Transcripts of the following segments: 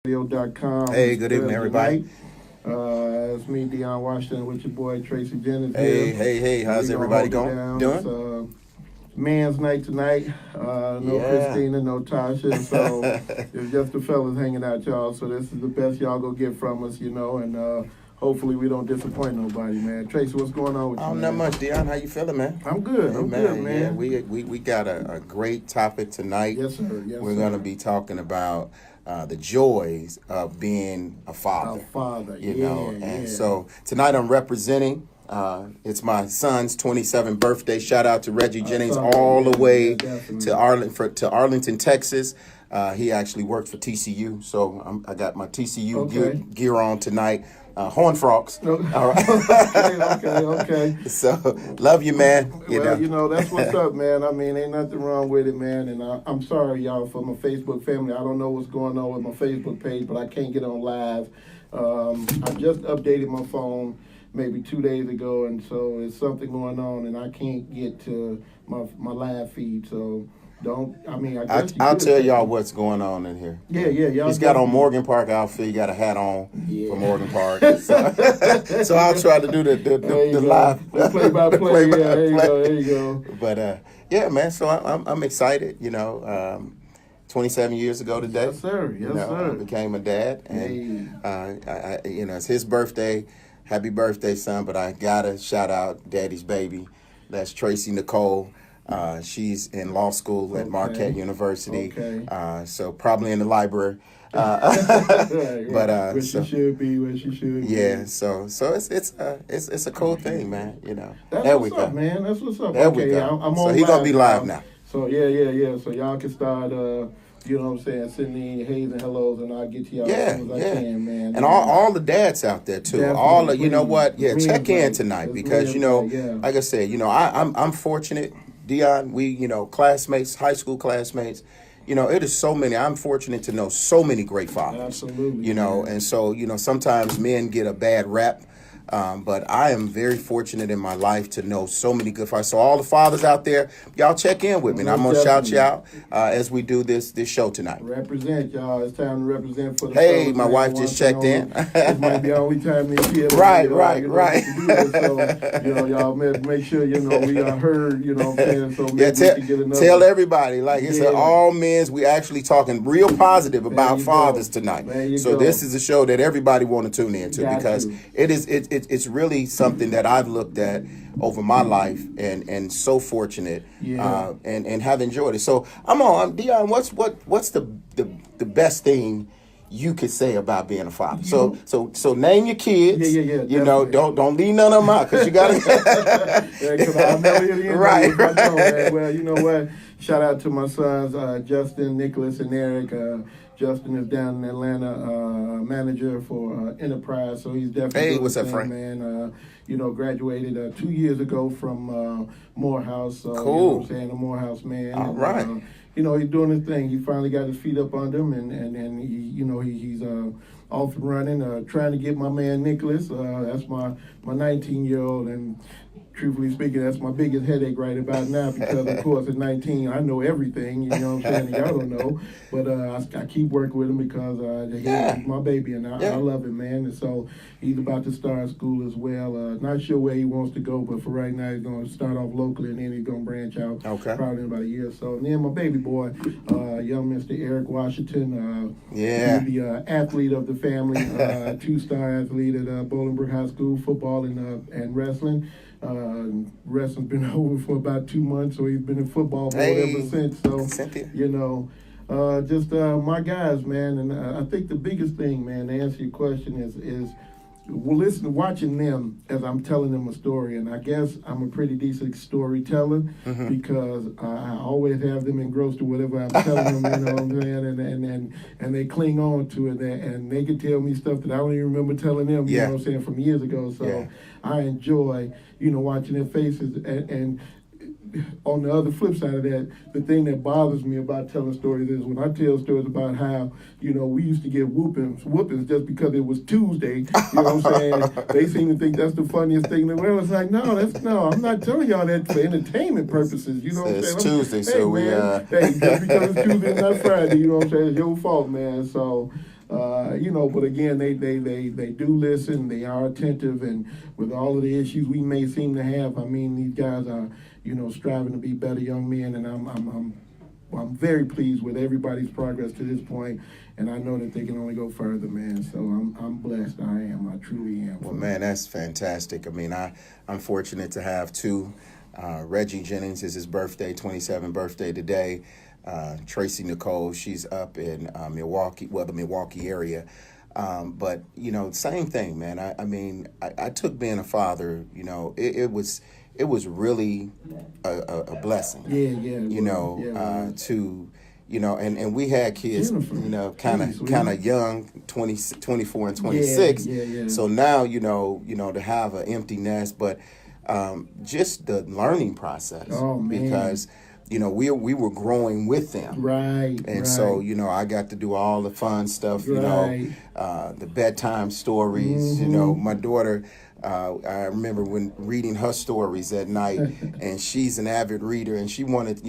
Radio.com. Hey, good evening, everybody. It's me, Deion Washington, with your boy Tracy Jennings. Hey, how's everybody doing? It's man's night tonight. No Christina, no Tasha. So it's just the fellas hanging out, y'all. So this is the best y'all gonna get from us, and hopefully we don't disappoint nobody, man. Tracy, what's going on with you? Not much, Deion. How you feeling, man? I'm good. I'm good, man. Yeah, we got a great topic tonight. Yes, sir. We're gonna be talking about the joys of being a father. You know, and so tonight I'm representing. It's my son's 27th birthday. Shout out to Reggie Jennings, all the way to Arlington, Texas. He actually worked for TCU, so I got my TCU gear on tonight. Horn frogs. All right. okay. So, love you, man. That's what's up, man. I mean, ain't nothing wrong with it, man. And I'm sorry, y'all, for my Facebook family. I don't know what's going on with my Facebook page, but I can't get on live. I just updated my phone maybe 2 days ago, and so it's something going on, and I can't get to my live feed, so... I'll tell y'all what's going on in here. Yeah. He's got on Morgan Park outfit. He got a hat on for Morgan Park. So I'll try to do the live play-by-play. There you go. But yeah, man. So I'm excited. 27 years ago today. Yes, sir. I became a dad, and it's his birthday. Happy birthday, son! But I gotta shout out Daddy's baby. That's Tracy Nicole. She's in law school at Marquette University, so probably in the library. Where she should be. Yeah, so it's a cool thing, man. That's there what's we up, go, man. That's what's up. There we go. I'm so on he gonna be live now. So yeah. So y'all can start. Sending hays and hellos, and I'll get to y'all as soon as I can, man. And all the dads out there too. Definitely. Check in tonight because like I said, I'm fortunate. Deion, we, classmates, high school classmates, it is so many. I'm fortunate to know so many great fathers. Absolutely. And so, sometimes men get a bad rap, but I am very fortunate in my life to know so many good fathers. So all the fathers out there, y'all check in with me. And I'm going to shout you out as we do this show tonight. Represent, y'all. It's time to represent for the Hey, my wife just checked in. This might be the only time they see it. Right. So, y'all make sure, we are heard, So maybe we can get another. Tell everybody, it's all men's. We actually talking real positive about fathers tonight. So this is a show that everybody want to tune into because it's really something that I've looked at over my life and so fortunate and have enjoyed it. So I'm Deion. What's the best thing you could say about being a father? So name your kids. Yeah. Don't leave none of them out because you got to. Because I'll never hear the end. Right. Well, you know what? Shout out to my sons, Justin, Nicholas, and Eric. Justin is down in Atlanta, manager for Enterprise, so he's definitely what's up, Frank? Man. Graduated 2 years ago from Morehouse. Cool. You know what I'm saying? A Morehouse man. All right. He's doing his thing. He finally got his feet up under him, and he's off and running, trying to get my man Nicholas. That's my 19-year-old, and truthfully speaking, that's my biggest headache right about now because, of course, at 19, I know everything, you know what I'm saying, and y'all don't know. But I keep working with him because he's my baby, and I love him, man. And so he's about to start school as well. Not sure where he wants to go, but for right now, he's going to start off locally, and then he's going to branch out probably in about a year or so. And then my baby boy, young Mr. Eric Washington, he's the athlete of the family, two-star athlete at Bolingbrook High School, football and wrestling. Wrestling's been over for about 2 months, so he's been in football mode ever since. So, just my guys, man. And I think the biggest thing, man, to answer your question is watching them as I'm telling them a story. And I guess I'm a pretty decent storyteller because I always have them engrossed to whatever I'm telling them, you know what I'm saying? And they cling on to it, and they can tell me stuff that I don't even remember telling them, you know what I'm saying, from years ago. So I enjoy, watching their faces. And on the other flip side of that, the thing that bothers me about telling stories is when I tell stories about how, we used to get whoopings just because it was Tuesday, you know what I'm saying? They seem to think that's the funniest thing in the world. It's like, no, I'm not telling y'all that for entertainment purposes, you know what I'm saying? It's Tuesday, so hey, just because it's Tuesday and not Friday, you know what I'm saying? It's your fault, man. So But again, they do listen. They are attentive, and with all of the issues we may seem to have, I mean, these guys are, striving to be better young men, and I'm very pleased with everybody's progress to this point, and I know that they can only go further, man. So I'm blessed. I truly am. Well, man, that's fantastic. I mean, I'm fortunate to have two. Reggie Jennings is his birthday, 27th birthday today. Tracy Nicole, she's up in Milwaukee, the Milwaukee area. But, same thing, man. I took being a father, it was really a blessing. Yeah. And we had kids, kind of young, 24 and 26. Yeah. So now, to have an empty nest, but just the learning process. Oh, man. Because we were growing with them. Right. And so, I got to do all the fun stuff, the bedtime stories, my daughter, I remember when reading her stories at night, and she's an avid reader, and she wanted,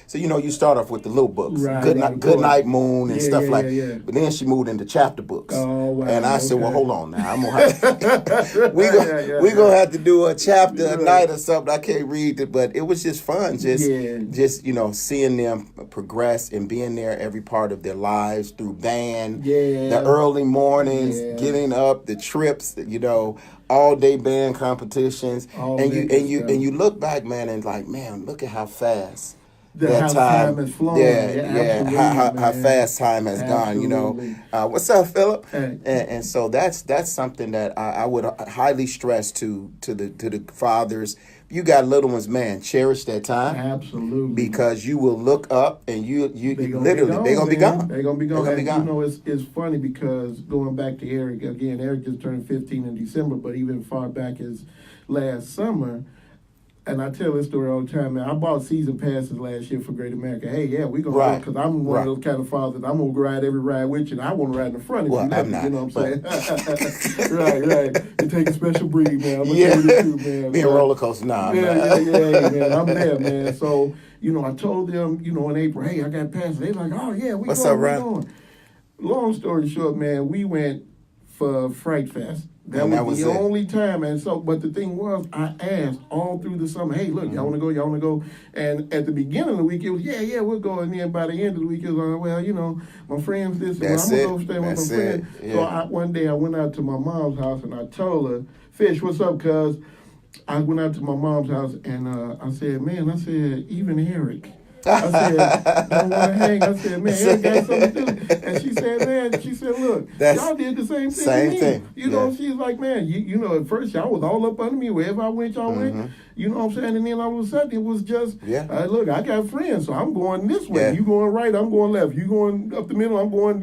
so you start off with the little books, Good Night Moon and stuff like that. But then she moved into chapter books. Oh, wow. And I said, well, hold on now. I'm gonna have we're gonna have to do a chapter a night or something. I can't read it, but it was just fun, just seeing them progress and being there every part of their lives through band, the early mornings, getting up, the trips, all day band competitions, and you look back, man, and like, man, look at how fast how time has flown. How fast time has gone. What's up, Philip? Hey. And so that's something that I would highly stress to the fathers. You got little ones, man. Cherish that time. Absolutely. Because you will look up and they're gonna be gone. They're gonna be gone. It's funny because going back to Eric again. Eric just turned 15 in December, but even far back as last summer. And I tell this story all the time, man. I bought season passes last year for Great America. Hey, yeah, we gonna go because I'm one of those kind of fathers. I'm gonna ride every ride with you, and I want to ride in the front. Well, I'm not. You know what I'm saying? right. It takes a special breed, man. I'm gonna tell you the truth, man. Being roller coaster, nah. Yeah, man. I'm there, man. So I told them, in April, hey, I got passes. They like, oh yeah, we What's going, up, Ryan? Long story short, man, we went for Fright Fest. That was the only time, and so. But the thing was, I asked all through the summer, "Hey, look, y'all want to go? Y'all want to go?" And at the beginning of the week, it was, "Yeah, we'll go." And then by the end of the week, it was, "Well, my friends this, and I'm gonna go stay with my friend." Yeah. So one day I went out to my mom's house and I told her, "Fish, what's up, cuz?" I went out to my mom's house and I said, "Man," I said, "even Eric." I said, "Don't want to hang." I said, "Man, Eric got something to do." And she said, "Look, y'all did the same thing to me." She's like, "Man, at first y'all was all up under me. Wherever I went, y'all went." You know what I'm saying? And then all of a sudden it was just, look, I got friends, so I'm going this way. You going right, I'm going left. You going up the middle, I'm going,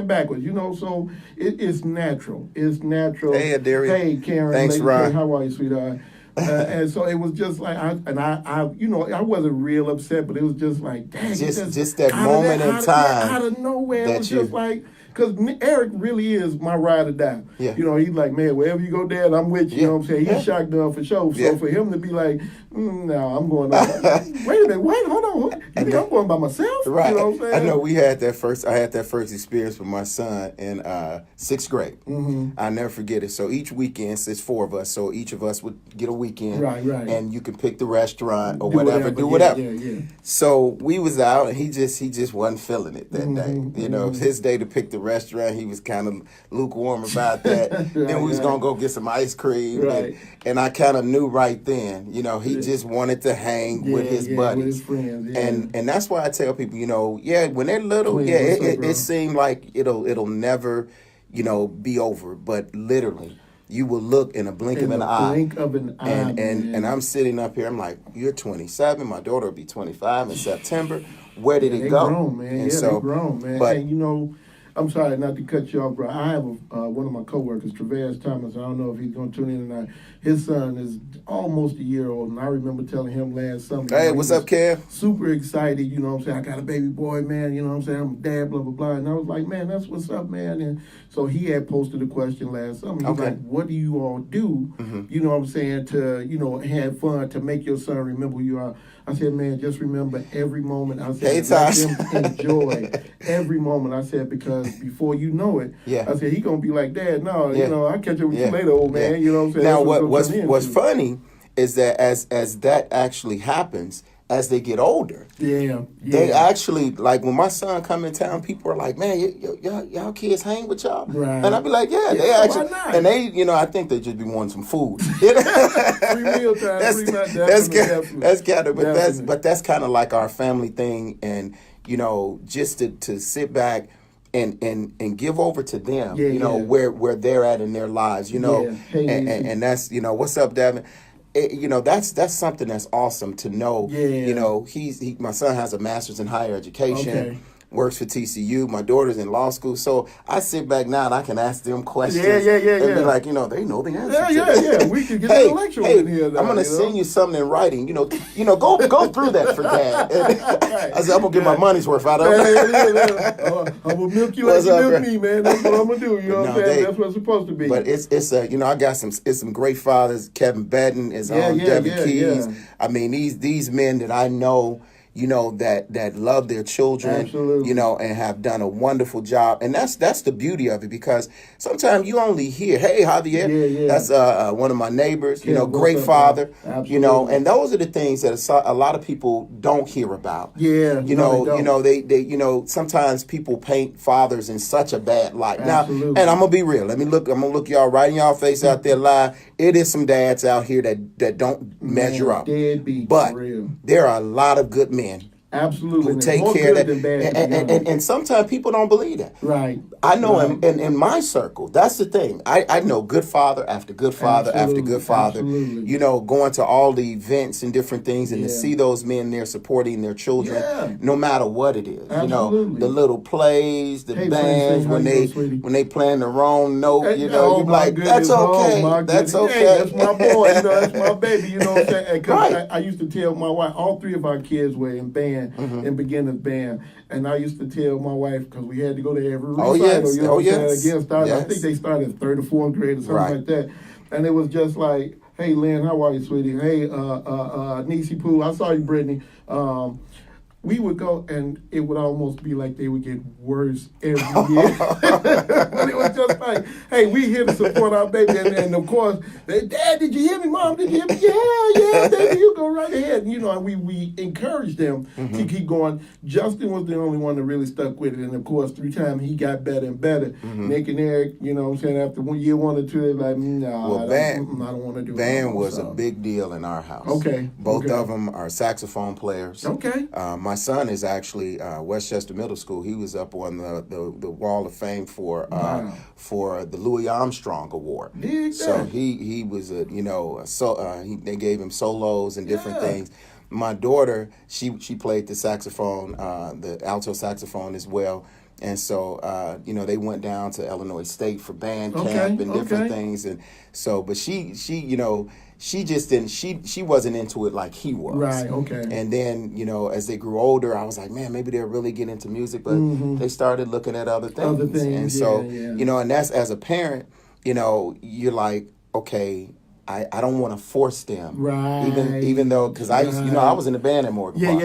backwards. So it's natural. It's natural. Hey, Adiri. Hey, Karen. Thanks, Ron. How are you, sweetheart? And so it was just like, I wasn't real upset, but it was just like, dang. Just that moment in time. Out of nowhere, it was just like, because Eric really is my ride or die. Yeah. He's like, man, wherever you go, Dad, I'm with you. You know what I'm saying? He's shotgun for sure. So for him to be like, no, I'm going wait a minute, hold on. You think I'm going by myself? Right. You know what I'm saying? I know I had that first experience with my son in 6th grade. I'll never forget it. So each weekend, it's 4 of us, so each of us would get a weekend. Right. And you can pick the restaurant or do whatever. Yeah. So we was out, and he just wasn't feeling it that day. It was his day to pick the restaurant. He was kind of lukewarm about that. Then we was going to go get some ice cream. Right. And I kind of knew right then, he just wanted to hang with his buddies. With his friends, And that's why I tell people, when they're little, it seemed like it'll never, be over. But literally, you will look in a blink of an eye. And I'm sitting up here, I'm like, you're 27, my daughter will be 25 in September. Where did it go? Grown, man. And they grown, man. But, and I'm sorry not to cut you off, bro. I have one of my coworkers, Travis Thomas. I don't know if he's going to tune in tonight. His son is almost a year old, and I remember telling him last summer. Hey, what's up, Kev? Super excited, you know what I'm saying? I got a baby boy, man, you know what I'm saying? I'm a dad, blah, blah, blah. And I was like, man, that's what's up, man. And so he had posted a question last summer. He's like, what do you all do, you know what I'm saying, to, have fun, to make your son remember who you are? I said, man, just remember every moment. I said, let them enjoy every moment. I said, because because before you know it, Yeah. I said, he going to be like, Dad, no, Yeah. you know, I'll catch up with Yeah. you later, old man. Yeah. You know what I'm saying? Now, That's what's funny is that as that actually happens, as they get older, they actually, like when my son come in town, people are like, man, y'all kids hang with y'all? Right. And I be like, yeah, they actually, and they, you know, I think they just be wanting some food. Free meal time, that's kind of, but that's kind of like our family thing, and you know, just to sit back and give over to them, you know, where they're at in their lives, you know, and that's, you know, what's up, Devin? You know, that's something that's awesome to know. You know, my son has a master's in higher education, works for TCU. My daughter's in law school, so I sit back now and I can ask them questions. And be like, you know, they know the answer. We can get intellectual in here. I'm gonna send you something in writing. You know, go through that for Dad. I said, I'm gonna get my money's worth out of it. I'm gonna milk you like you milk me, man. That's what I'm gonna do. You know what I'm saying? That's what it's supposed to be. But it's you know, I got some great fathers. Kevin Bedden is on. Devin Keys. I mean, these men that I know, you know, that love their children, absolutely, you know, and have done a wonderful job. And that's the beauty of it, because sometimes you only hear, hey, Javier, that's one of my neighbors, you know, great father, you know, and those are the things that a lot of people don't hear about. You know, they sometimes people paint fathers in such a bad light. Absolutely. Now, and I'm gonna be real. I'm gonna look y'all right in y'all face out there live. It is some dads out here that don't measure up. But there are a lot of good men. Absolutely. Who take care of that. And sometimes people don't believe that. Right. I know in my circle, that's the thing. I know good father after good father after good father. Absolutely. You know, going to all the events and different things, and to see those men there supporting their children, no matter what it is. Absolutely. You know, the little plays, the bands, when they playing the wrong note, you know, you're like, that's okay. That's okay. Hey, that's my boy. You know, that's my baby. You know what I'm saying? Because I used to tell my wife, all three of our kids were in band. In beginner's band, and I used to tell my wife, because we had to go to every recital. You know what I'm saying? Again, I think they started in 3rd or 4th grade or something like that, and it was just like, hey Lynn, how are you, sweetie? Hey Niecy Pooh, I saw you, Brittany. We would go, and it would almost be like they would get worse every year. But it was just like, hey, we here to support our baby. And of course, Dad, did you hear me? Mom, did you hear me? Yeah, baby, you go right ahead. And, you know, and we encouraged them to keep going. Justin was the only one that really stuck with it. And of course, through time, he got better and better. Nick and Eric, you know what I'm saying, after year 1 or 2, they're like, no, I don't want to do it. Band was a big deal in our house. Both of them are saxophone players. My son is actually Westchester Middle School. He was up on the Wall of Fame for the Louis Armstrong Award. So he was they gave him solos and different things. My daughter, she played the saxophone, the alto saxophone as well. And so, you know, they went down to Illinois State for band camp and different things. And so, but she, you know, she just didn't, she wasn't into it like he was. Right, And then, you know, as they grew older, I was like, man, maybe they'll really get into music. But they started looking at other things. And so, you know, and that's, as a parent, you know, you're like, okay, I don't want to force them, even though, because I used, you know, I was in the band at Morgan Park.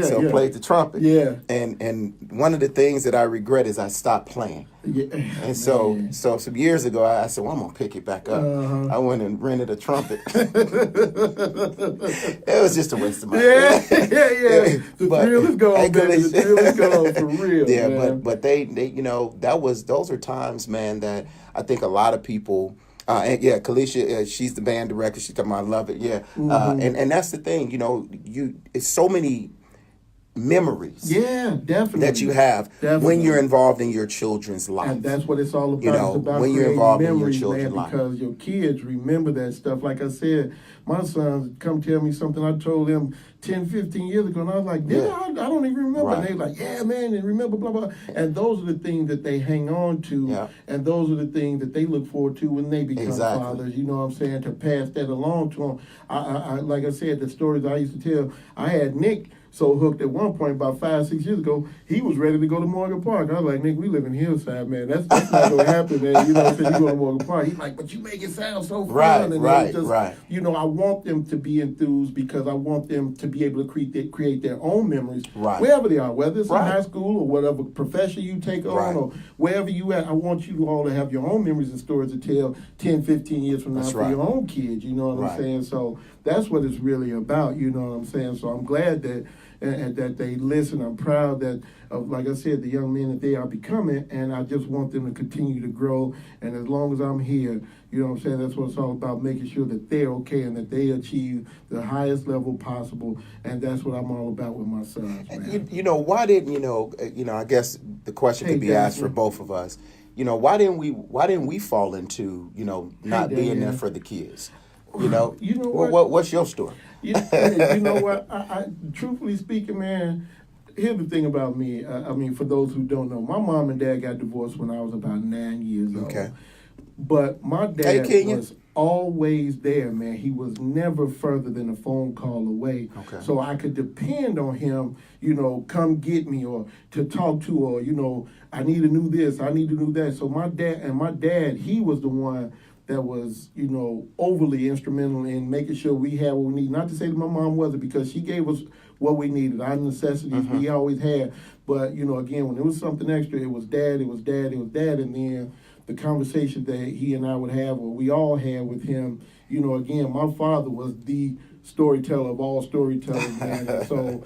So played the trumpet. And one of the things that I regret is I stopped playing. And so some years ago, I said, well, I'm gonna pick it back up. I went and rented a trumpet. It was just a waste of money. The thrill is gone, baby. The thrill is gone for real. Man. But they, you know, those are times, man, that I think a lot of people. And Kalisha, she's the band director. She's talking about, I love it. And that's the thing, you know, it's so many memories. Definitely. That you have when you're involved in your children's life. And that's what it's all about. You know, it's about when you're involved memories, in your children's life. Because your kids remember that stuff. Like I said, my sons come tell me something I told them 10, 15 years ago, and I was like, I don't even remember. And they were like, yeah, man, and remember, blah, blah. And those are the things that they hang on to, and those are the things that they look forward to when they become fathers, you know what I'm saying, to pass that along to them. I like I said, the stories I used to tell, I had Nick so hooked at one point about 5-6 years ago. He was ready to go to Morgan Park. I was like, nigga, we live in Hillside, man. That's not gonna happen, man. You know what I'm saying? You go to Morgan Park. He's like, but you make it sound so fun. Right. You know, I want them to be enthused because I want them to be able to create their own memories wherever they are, whether it's in high school or whatever profession you take on or wherever you at. I want you all to have your own memories and stories to tell 10, 15 years from now for your own kids. You know what I'm saying? So that's what it's really about. You know what I'm saying? So I'm glad that that they listen. I'm proud that, like I said, the young men that they are becoming, and I just want them to continue to grow. And as long as I'm here, you know what I'm saying, that's what it's all about, making sure that they're okay and that they achieve the highest level possible. And that's what I'm all about with my sons, man. You know, why didn't, I guess the question could be asked for both of us. You know, why didn't we fall into, not being there for the kids? You know what? What's your story? You know what? I truthfully speaking, man, here's the thing about me. I mean, for those who don't know, my mom and dad got divorced when I was about 9 years old. Okay. But my dad was always there, man. He was never further than a phone call away. Okay. So I could depend on him, come get me or to talk to, or, I need to do this, I need to do that. So my dad, he was the one that was, overly instrumental in making sure we had what we need. Not to say that my mom wasn't, because she gave us what we needed, our necessities we always had. But, again, when it was something extra, it was dad, and then the conversation that he and I would have, or we all had with him, again, my father was the storyteller of all storytellers, man. And so,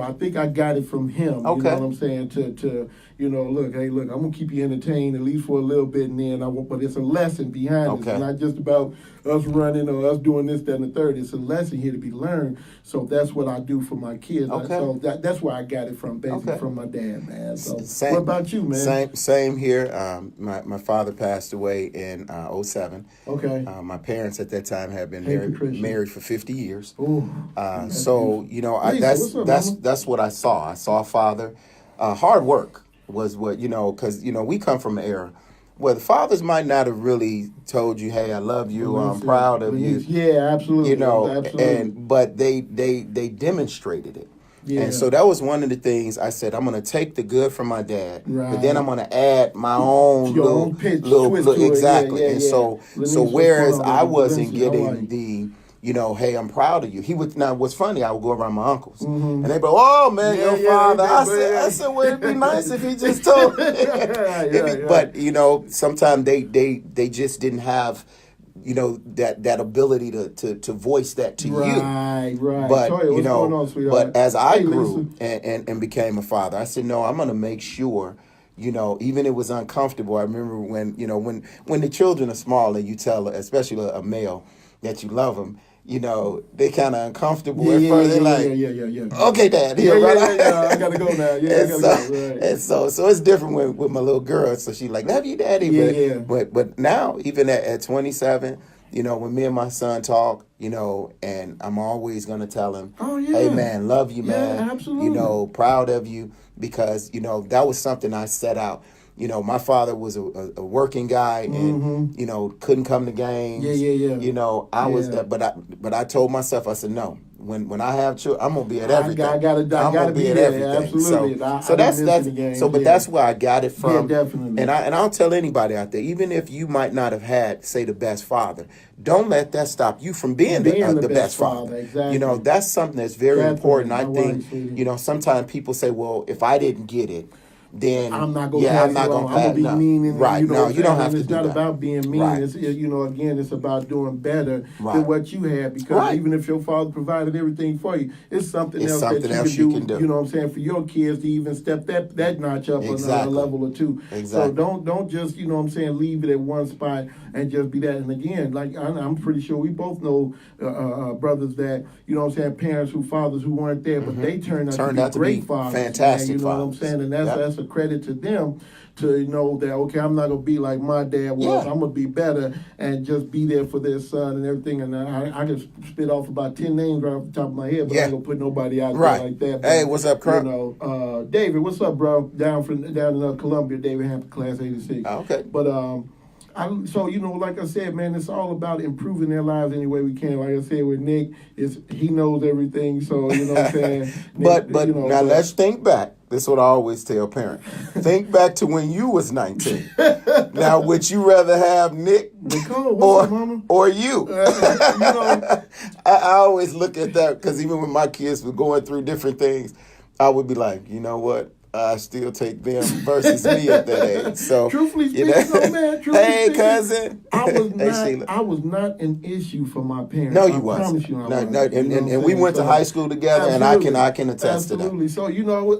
I think I got it from him. Okay. You know what I'm saying? To look, I'm gonna keep you entertained at least for a little bit, and then but it's a lesson behind it. It's not just about us running or us doing this, that, and the third. It's a lesson here to be learned. So that's what I do for my kids. Okay. So that's where I got it from, basically from my dad, man. So what about you, man? Same here. My father passed away in 2007. Okay. My parents at that time had been married for 50 years. Ooh, so that's what I saw. I saw a father. Hard work was what, because, we come from an era where the fathers might not have really told you, hey, I love you, I'm proud of you. Yeah, absolutely. Absolutely. But they demonstrated it. Yeah. And so that was one of the things I said, I'm going to take the good from my dad, but then I'm going to add my own little exactly. Yeah, and so whereas I wasn't getting the, hey, I'm proud of you. Now, what's funny, I would go around my uncles, and they'd go, oh, man, your father. I said, well, it'd be nice if he just told me. But, sometimes they just didn't have, that ability to voice that to you. Right. But, but as I grew and became a father, I said, no, I'm going to make sure, even it was uncomfortable. I remember when the children are small and you tell, especially a male, that you love them, they kind of uncomfortable at first. They're like, okay, Dad, I gotta go now. And so it's different with my little girl. So she's like, love you, Daddy. But now, even at 27, when me and my son talk, and I'm always gonna tell him, hey, man, love you, man. Yeah, absolutely. Proud of you, because that was something I set out. My father was a working guy and, couldn't come to games. I was that, but I told myself, I said, no, when I have children, I'm going to be at everything. I gotta be at everything. Absolutely. But that's where I got it from. Yeah, definitely. And I'll tell anybody out there, even if you might not have had, say, the best father, don't let that stop you from being the best father. Exactly. That's something that's very important. I think, sometimes people say, well, if I didn't get it, then I'm not going to be mean. And, right. No, you don't have to do that. It's not about being mean. Right. It's, again, it's about doing better than what you had. Because even if your father provided everything for you, it's something else that you can do. You know what I'm saying? For your kids to even step that notch up another level or two. Exactly. So don't just, leave it at one spot and just be that. And again, like I'm pretty sure we both know brothers that, parents fathers who weren't there, but they turned out to be great fathers. Fantastic fathers. You know what I'm saying? And that's a credit to them to know that, okay, I'm not going to be like my dad was. I'm going to be better and just be there for their son and everything. And I can spit off about 10 names right off the top of my head, but I ain't going to put nobody out there like that. But, hey, what's up, Kurt? David, what's up, bro? Down in Columbia, David Hampton, class 86. Okay. But So, like I said, man, it's all about improving their lives any way we can. Like I said with Nick, he knows everything. So, you know what I'm saying? But now let's think back. This is what I always tell parents. Think back to when you was 19. Now, would you rather have Nick or you? I always look at that because even when my kids were going through different things, I would be like, you know what? I still take them versus me at that age. So, truthfully speaking, man. Hey, cousin. I was not an issue for my parents. No, you wasn't. And we went to high school together, absolutely. and I can attest to that. Absolutely. So,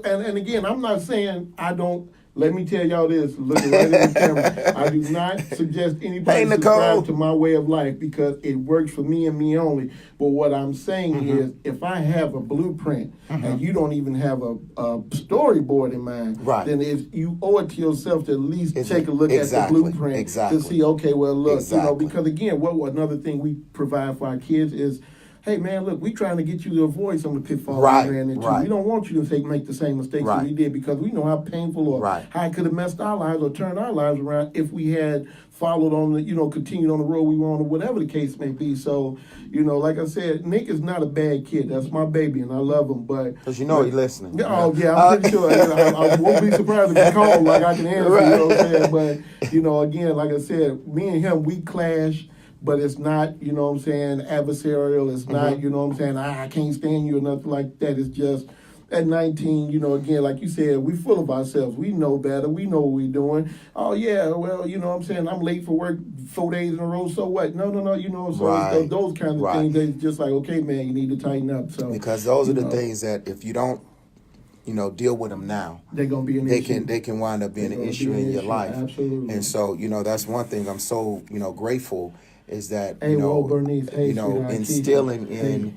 and again, I'm not saying I don't. Let me tell y'all this, looking right in the camera. I do not suggest anybody subscribe to my way of life because it works for me and me only. But what I'm saying is, if I have a blueprint and you don't even have a storyboard in mind, then if you owe it to yourself to at least take a look at the blueprint to see, okay, well, look, because again, another thing we provide for our kids is, hey, man, look, we trying to get you to avoid some of the pitfalls we ran into. We don't want you to make the same mistakes that we did because we know how painful or how it could have messed our lives or turned our lives around if we had followed on the, continued on the road we were on or whatever the case may be. So, like I said, Nick is not a bad kid. That's my baby, and I love him. But because he's listening. Oh, yeah, I'm pretty sure. I won't be surprised if he calls like I can answer, you know what I'm saying? But, again, like I said, me and him, we clash. But it's not, adversarial. It's not, I can't stand you or nothing like that. It's just at 19, again, like you said, we full of ourselves. We know better. We know what we're doing. Oh, yeah, well, I'm late for work 4 days in a row. So what? No, so those kinds of things, they just like, okay, man, you need to tighten up. So because those are the things that if you don't, deal with them now, they're gonna be an issue. They can wind up being an issue in your life. Absolutely. And so, that's one thing I'm so, grateful is that, Bernice, instilling in,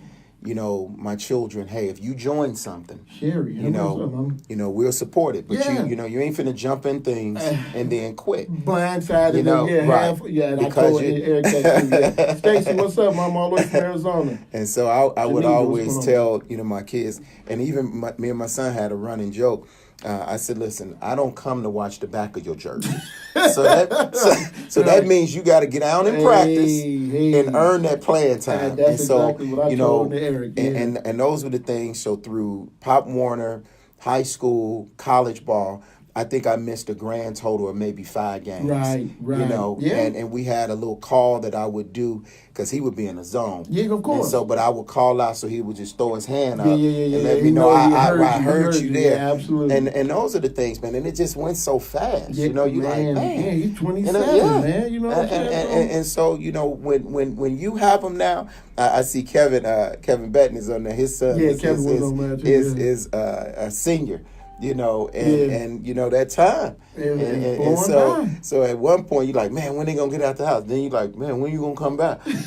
my children, hey, if you join something, Sherry, we'll support it. But you ain't finna jump in things and then quit. Blindsided, and I told Eric that too. Stacy, what's up, Mom? All the way from Arizona. And so I would always tell, my kids, and even me and my son had a running joke. I said, listen, I don't come to watch the back of your jersey. So that means you got to get out and practice and earn that playing time. That's exactly what I told Eric. And those were the things. So through Pop Warner, high school, college ball, I think I missed a grand total of maybe 5 games. Right. And we had a little call that I would do because he would be in the zone. Yeah, of course. And but I would call out so he would just throw his hand up and let me know I heard you there. Yeah, absolutely. And those are the things, man. And it just went so fast. Yeah, you like, man, he's 27, man. You know what I'm saying? And so, when you have him now, I see Kevin Betten is on there. His son Kevin was on there too, is a senior. And that time. And so at one point you're like, man, when they gonna get out the house? Then you're like, man, when you gonna come back? Right,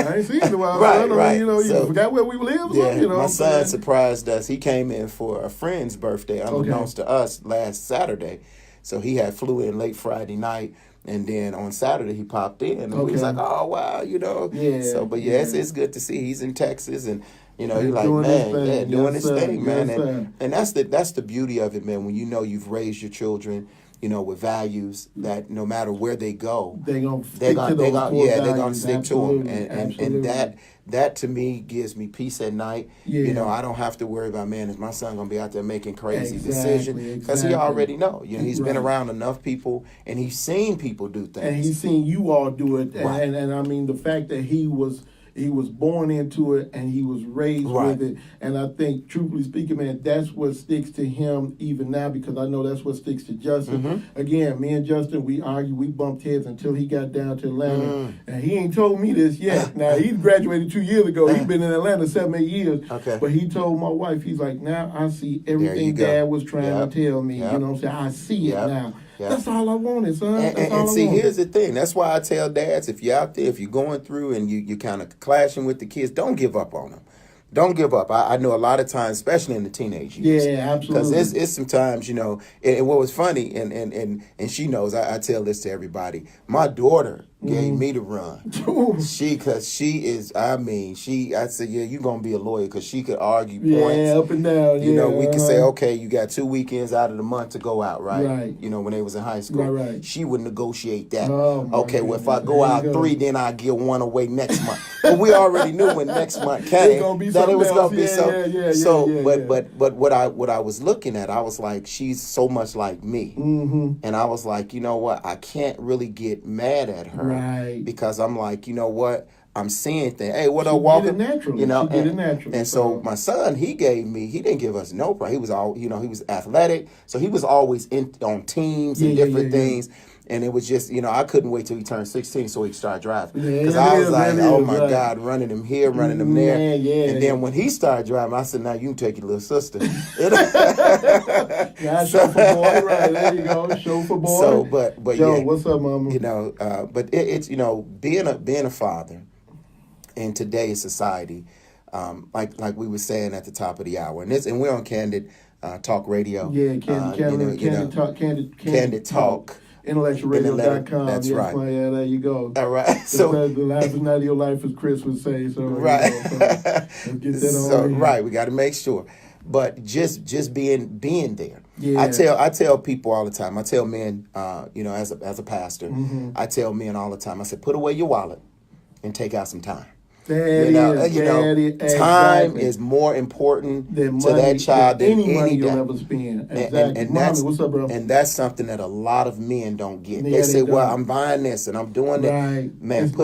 I ain't seen you in a while. Right. You forgot where we live. Yeah, my son surprised us. He came in for a friend's birthday, unbeknownst to us, last Saturday. So he had flew in late Friday night. And then on Saturday he popped in, and we was like, "Oh wow," Yeah. So, but it's good to see he's in Texas, and he's like, man, doing his thing, man. And that's the beauty of it, man. When you've raised your children, with values that no matter where they go, they're gonna stick to them, and that to me gives me peace at night. I don't have to worry about, man, is my son gonna be out there making crazy decisions? Because he already know. He's been around enough people, and he's seen people do things, and he's seen you all do it. And I mean, the fact that he was born into it and he was raised with it. And I think, truthfully speaking, man, that's what sticks to him even now, because I know that's what sticks to Justin. Again, me and Justin, we argued, we bumped heads until he got down to Atlanta. And he ain't told me this yet. Now, he graduated 2 years ago. He's been in Atlanta 7-8 years. Okay. But he told my wife, he's like, now I see everything Dad was trying to tell me. You know what I'm saying? I see it now. Yeah. That's all I wanted, son. And see, here's the thing. That's why I tell dads, if you're out there, if you're going through and you're kind of clashing with the kids, don't give up on them. Don't give up. I know a lot of times, especially in the teenage years. Yeah, absolutely. Because it's sometimes, and what was funny, and she knows, I tell this to everybody. My daughter gave me the run. Cause she is, I said, yeah, you gonna be a lawyer, cause she could argue points. Yeah, up and down. You know, we could say, okay, you got 2 weekends out of the month to go out, right? Right. You know, when they was in high school. Right. She would negotiate that. Oh, okay, well, if I go out 3, then I give 1 away next month. But we already knew when next month came that it was gonna be something. So, but what I was looking at, I was like, she's so much like me. Mm-hmm. And I was like, you know what? I can't really get mad at her. Right. Because I'm like, you know what? I'm seeing things. Hey, what up, Walker? Naturally. You know, she did it naturally. And so my son, he didn't give us no problem. He was he was athletic. So he was always on teams and different things. And it was just, I couldn't wait till he turned 16 so he could start driving. Because I was like, oh my God, running him here, running him there. And then when he started driving, I said, now you can take your little sister. Chauffeur boy, right, there you go, chauffeur boy. So, but Joe, yeah. what's up, mama? But it's, being a father in today's society, like we were saying at the top of the hour, and we're on Candid Talk Radio. Yeah, Candid Talk. IntellectualRadio.com. That's yes, right. Yeah, there you go. All right. The life is not your life, as Chris would say. So right. So let's get that on. Right. We got to make sure. But just being there. Yeah. I tell people all the time. I tell men, as a pastor, mm-hmm. I tell men all the time. I said, put away your wallet and take out some time. Time is more important to that child than any money you'll ever spend. Exactly. And Mommy, what's up, bro? And that's something that a lot of men don't get. They say, "Well, I'm buying this and I'm doing that." Right. Man, it's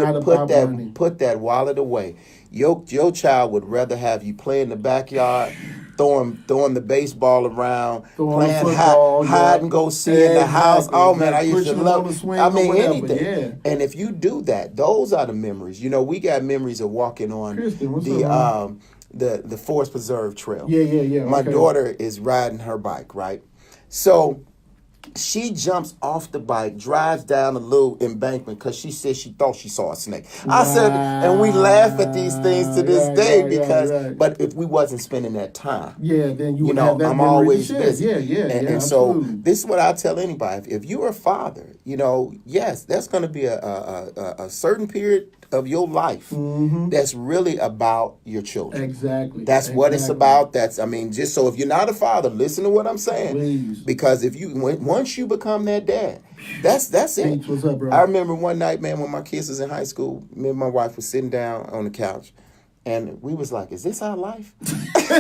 put that wallet away. Your child would rather have you play in the backyard, throwing the baseball around, playing hide and go see in the house. Oh man, I used to love. Anything. Yeah. And if you do that, those are the memories. We got memories of walking on the Forest Preserve Trail. Yeah. My daughter is riding her bike, right? So she jumps off the bike, drives down a little embankment because she said she thought she saw a snake. I said, and we laugh at these things to this day because, but if we wasn't spending that time, then you would have that I'm always busy. And so this is what I tell anybody: if you're a father, yes, that's going to be a certain period of your life that's really about your children. Exactly. That's what it's about. Just so if you're not a father, listen to what I'm saying. Please. Because if once you become that dad, that's it. What's up, bro? I remember one night, man, when my kids was in high school, me and my wife was sitting down on the couch. And we was like, is this our life? Because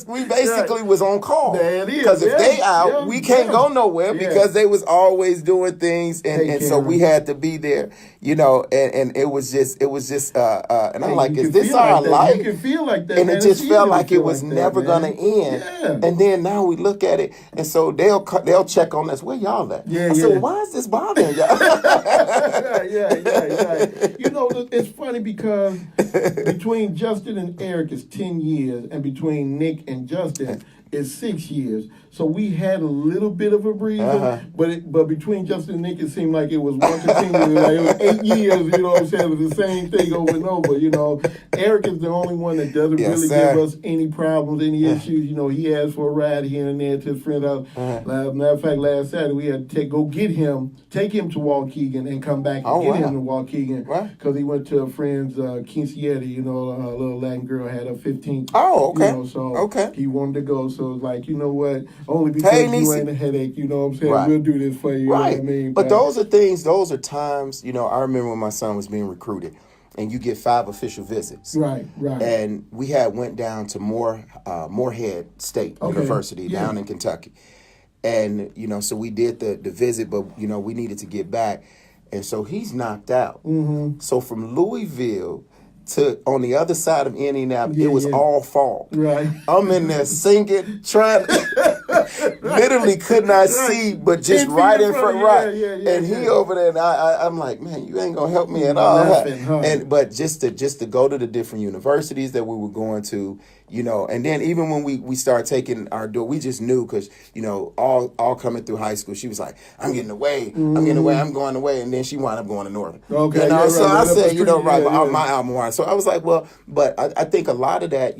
we basically was on call. Because if they out, we can't go nowhere because they was always doing things. And so we had to be there, and it was just, and I'm like, is this our life? You can feel like that. And it just felt like it was never going to end. Yeah. And then now we look at it. And so they'll check on us. Where y'all at? I said, well, why is this bothering y'all? Yeah. It's funny because between Justin and Eric is 10 years, and between Nick and Justin is 6 years. So we had a little bit of a breather, but between Justin and Nick, it seemed like it was one continuous, like it was 8 years, it was the same thing over and over, Eric is the only one that doesn't really give us any problems, any issues. He asked for a ride here and there to his friend's house. Matter of fact, last Saturday, we had to take him to Waukegan and come back and get him to Waukegan because he went to a friend's quinceañera, a little Latin girl had her 15th. Oh, okay. He wanted to go, so it was like, you know what? Only because you ain't a headache, you know what I'm saying? We'll do this for you, you know what I mean? But those are times, I remember when my son was being recruited, and you get 5 official visits. Right. And we went down to Morehead State University down in Kentucky. And, so we did the visit, but, we needed to get back. And so he's knocked out. Mm-hmm. So from Louisville to on the other side of Indianapolis, it was all fog. Right. I'm in there singing, trying literally could not see, but just right in front, and he over there, and I'm like, man, you ain't gonna help me at all. But just to go to the different universities that we were going to, and then even when we started taking our door, we just knew because all coming through high school, she was like, I'm getting away, I'm going away, and then she wound up going to Northern. Okay, so I said, my album wine. So I was like, well, but I think a lot of that,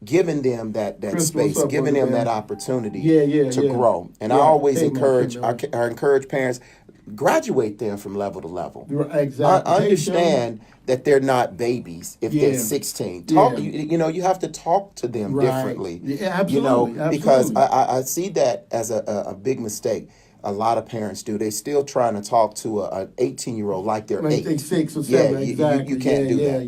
giving them that Chris, space, giving them that opportunity to grow. And I always encourage parents, graduate them from level to level. Exactly. Understand that they're not babies if they're 16. Talk, you have to talk to them differently. Yeah, absolutely. Because I see that as a big mistake. A lot of parents do. They're still trying to talk to an 18-year-old like they're 8. 6 or 7, exactly. You can't do that.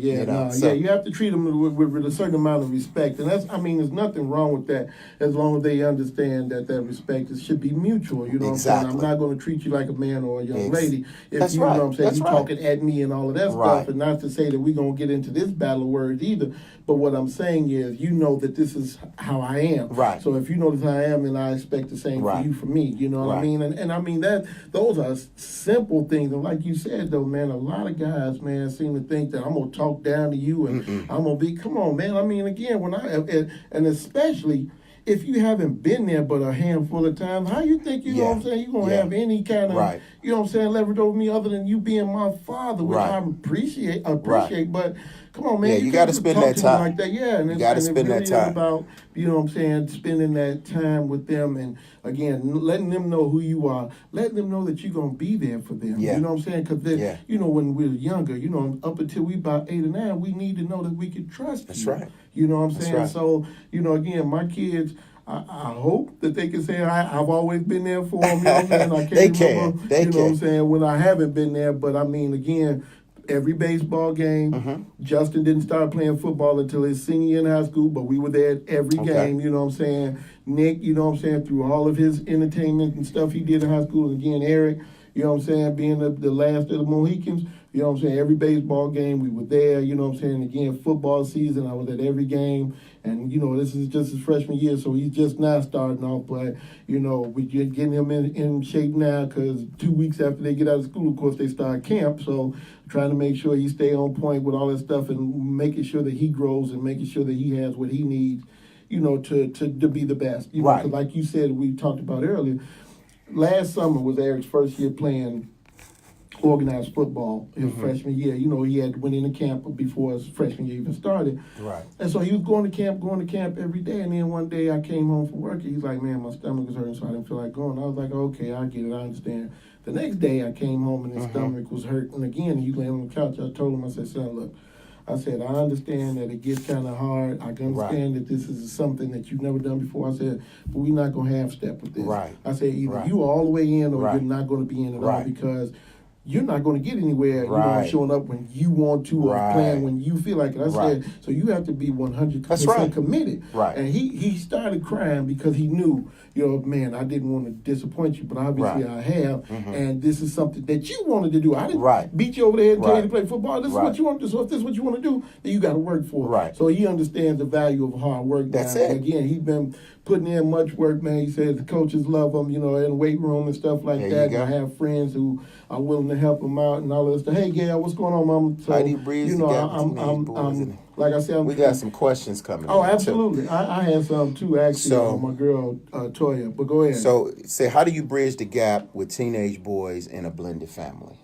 You have to treat them with a certain amount of respect. And there's nothing wrong with that as long as they understand that respect should be mutual. You know what I'm saying? I'm not going to treat you like a man or a young lady. If you know what I'm saying, you're talking at me and all of that stuff. And not to say that we're going to get into this battle of words either. But what I'm saying is, you know that this is how I am. Right. So if you know this how I am, then I expect the same for you for me. You know what I mean? And I mean those are simple things. And like you said, though, man, a lot of guys, man, seem to think that I'm gonna talk down to you and I'm gonna be. Come on, man. I mean, again, and especially if you haven't been there but a handful of times, how you think know what I'm saying? You're gonna have any kind of you know what I'm saying, leverage over me other than you being my father, which I appreciate. But come on, man. You got to spend that time. Like that. Yeah, and you got to spend that time. About, you know what I'm saying, spending that time with them and, again, letting them know who you are. Letting them know that you're going to be there for them. Yeah. You know what I'm saying? Because, you know, when we were younger, you know, up until we about 8 or 9, we need to know that we can trust you. That's right. You know what I'm saying? Right. So, you know, again, my kids, I hope that they can say I've always been there for them. You know what I'm saying? I can't remember, They know what I'm saying, when I haven't been there. But, I mean, again, every baseball game. Justin didn't start playing football until his senior year in high school, but we were there at every game, you know what I'm saying? Nick, you know what I'm saying, through all of his entertainment and stuff he did in high school. And again, Eric, you know what I'm saying, being the last of the Mohicans, you know what I'm saying, every baseball game we were there, you know what I'm saying? Again, football season, I was at every game. And, you know, this is just his freshman year, so he's just now starting off. But, you know, we're getting him in shape now because 2 weeks after they get out of school, of course, they start camp. So trying to make sure he stay on point with all that stuff and making sure that he grows and making sure that he has what he needs, you know, to be the best. You know, 'cause like you said, we talked about earlier, last summer was Eric's first year playing organized football his freshman year. You know, he had went into camp before his freshman year even started. Right. And so he was going to camp every day. And then one day I came home from work and he's like, man, my stomach is hurting, so I didn't feel like going. I was like, okay, I get it, I understand. The next day I came home and his stomach was hurting again. He lay on the couch. I told him, I said, son, look, I said, I understand that it gets kind of hard. I can understand that this is something that you've never done before. I said, but we're not going to half step with this. Right. I said, either you are all the way in or you're not going to be in at all, because you're not going to get anywhere, you know, showing up when you want to or playing when you feel like it. I said, so you have to be 100% committed. Right. And he started crying because he knew, you know, man, I didn't want to disappoint you, but obviously I have. And this is something that you wanted to do. I didn't beat you over the head and tell you to play football. This is what you want to do. So if this is what you want to do, then you got to work for it. Right. So he understands the value of hard work. That's now. it. And again, he's been putting in much work, man. He says the coaches love him, you know, in the weight room and stuff like that. And I have friends who are willing to help him out and all this stuff. Hey, Gail, what's going on, Mama? So, you know, I'm like I said, we got some questions coming. Oh, absolutely. I had some too, actually, on my girl, Toya. But go ahead. So, how do you bridge the gap with teenage boys in a blended family?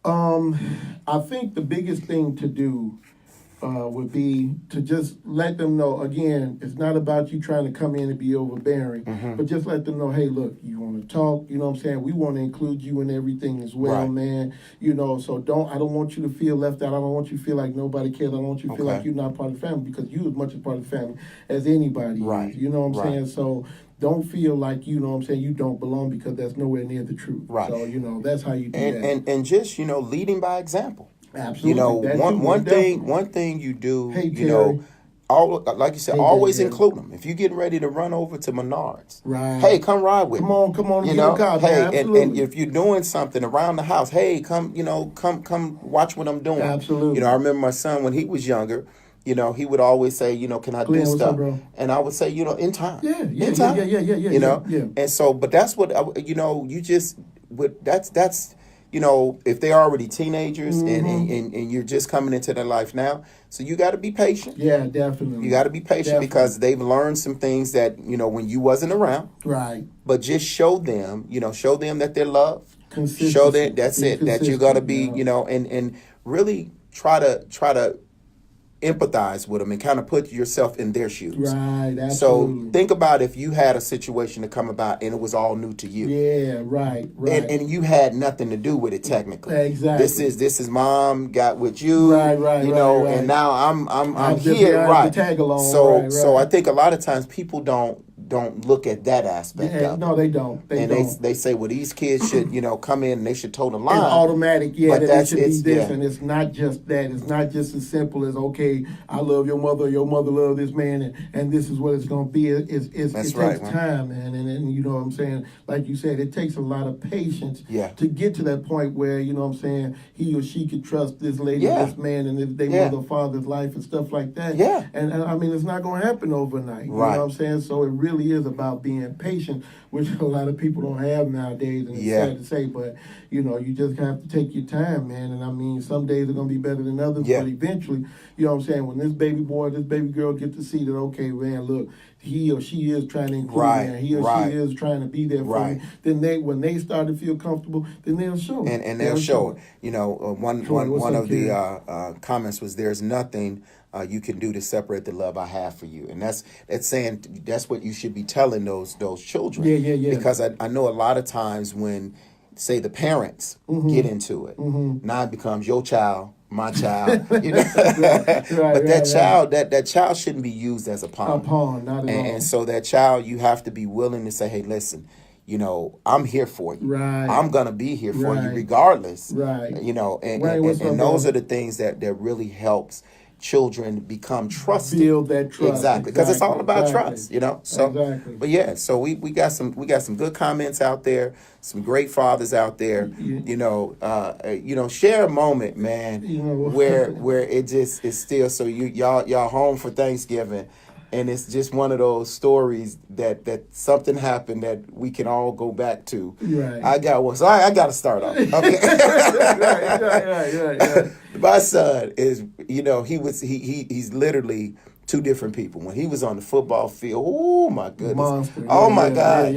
I think the biggest thing to do would be to just let them know, again, it's not about you trying to come in and be overbearing, but just let them know, hey, look, you want to talk, you know what I'm saying? We want to include you in everything as well, man. You know, so I don't want you to feel left out. I don't want you to feel like nobody cares. I don't want you to feel like you're not part of the family, because you're as much a part of the family as anybody is. You know what I'm saying? So don't feel like, you know what I'm saying, you don't belong, because that's nowhere near the truth. Right. So, you know, that's how you do that. And just, you know, leading by example. Absolutely. You know, one thing you do, you know, like you said, always include them. If you're getting ready to run over to Menards, hey, come ride with me. Come on, you know, hey, absolutely. and if you're doing something around the house, hey, come watch what I'm doing. Absolutely. You know, I remember my son when he was younger. You know, he would always say, you know, can I do stuff? And I would say, you know, in time. In time. You know, and so, but that's what you know. You just that's. You know, if they're already teenagers and you're just coming into their life now, so you got to be patient. Yeah, definitely. You got to be patient because they've learned some things that, you know, when you wasn't around. Right. But just show them that they're loved. Show them, that's it, that you're going to be, you know, and really try to empathize with them and kind of put yourself in their shoes. Right, absolutely. So think about if you had a situation to come about and it was all new to you. Yeah, right. And you had nothing to do with it technically. Exactly. This is mom got with you. Right. And now I'm here. Right. Tag along. So I think a lot of times people don't look at that aspect of it. No, they don't. They say, well, these kids should, come in and they should toe the line. It's automatic, but that it should be this, yeah. and it's not just that. It's not just as simple as, okay, I love your mother loves this man, and this is what it's going to be. It takes time, man, and you know what I'm saying? Like you said, it takes a lot of patience to get to that point where, you know what I'm saying, he or she could trust this lady, this man, and if they want their father's life and stuff like that. Yeah. And I mean, it's not going to happen overnight. You know what I'm saying? So it really is about being patient, which a lot of people don't have nowadays, and it's sad to say, but you just have to take your time, man. And I mean, some days are gonna be better than others, but eventually, you know what I'm saying, when this baby boy, this baby girl get to see that, okay, man, look, he or she is trying to include me, he or she is trying to be there for me, then when they start to feel comfortable, then they'll show it. And they'll show it. One of the comments was, there's nothing you can do to separate the love I have for you. And that's saying that's what you should be telling those children. Yeah. Because I know a lot of times when, say, the parents get into it, now it becomes your child, my child, But that child shouldn't be used as a pawn. A pawn, not at all. And so that child, you have to be willing to say, hey, listen, I'm here for you. Right. I'm gonna be here for you regardless. Right. And those are the things that really helps children become trusted. Build that trust. Exactly. Because it's all about trust, So exactly. So we got some good comments out there, some great fathers out there. Share a moment, man, where it just is still so y'all home for Thanksgiving. And it's just one of those stories that something happened that we can all go back to. Right. I got one. So I got to start off. Okay. right. My son is, he's literally two different people. When he was on the football field, oh my goodness, monster. My God,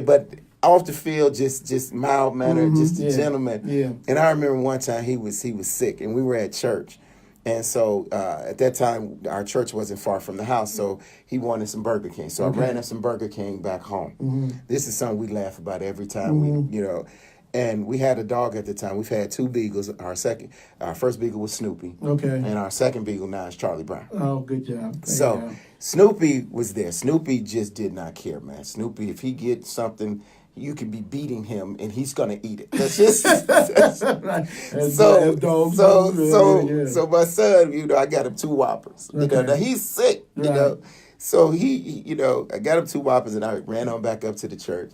but off the field, just mild mannered, just a gentleman. Yeah. And I remember one time he was sick, and we were at church. And so at that time, our church wasn't far from the house, so he wanted some Burger King. So I ran him some Burger King back home. This is something we laugh about every time And we had a dog at the time. We've had two beagles. Our first beagle was Snoopy. Okay. And our second beagle now is Charlie Brown. Oh, good job. So Snoopy was there. Snoopy just did not care, man. Snoopy, if he gets something, you could be beating him and he's gonna eat it. That's just right. So my son, I got him 2 Whoppers. Now he's sick, So he, I got him 2 Whoppers and I ran on back up to the church.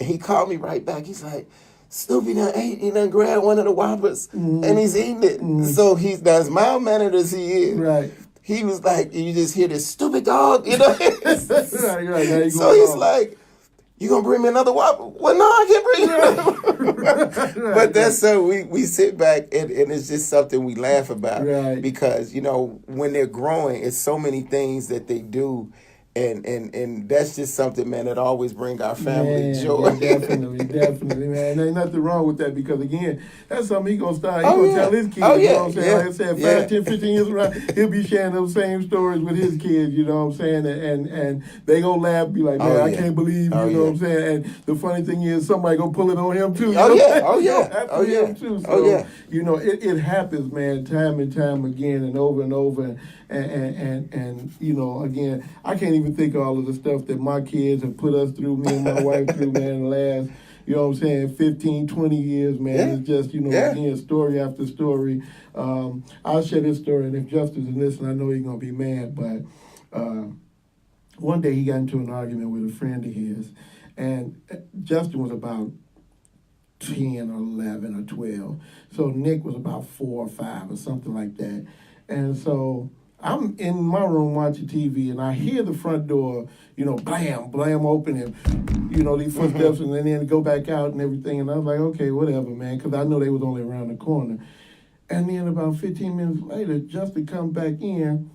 And he called me right back. He's like, Snoopy he done grabbed one of the Whoppers and he's eating it. So he's not as mild-mannered as he is. Right. He was like, you just hear this stupid dog, right. So he's like, you gonna bring me another Whopper? Well, no, I can't bring you another. But that's so we sit back and it's just something we laugh about. Right. Because, when they're growing, it's so many things that they do. And that's just something, man, that always bring our family joy. Yeah, definitely, man. There ain't nothing wrong with that because, again, that's something he going to start. He going to tell his kids, you know what I'm saying? Like I said, 5, 10, 15 years around, he'll be sharing those same stories with his kids, you know what I'm saying? And they going to laugh, be like, man, I can't believe, you know what I'm saying? And the funny thing is, somebody going to pull it on him, too. Him too. So, it happens, man, time and time again and over and over. And again, I can't even think of all of the stuff that my kids have put us through, me and my wife through, man, in the last, 15, 20 years, man. Yeah. It's just, again, story after story. I'll share this story, and if Justin is listening, I know he's going to be mad, but one day he got into an argument with a friend of his, and Justin was about 10 or 11 or 12. So Nick was about 4 or 5 or something like that. And so I'm in my room watching TV, and I hear the front door, blam open, and, these footsteps, and then go back out and everything. And I was like, okay, whatever, man, because I know they was only around the corner. And then about 15 minutes later, Justin come back in.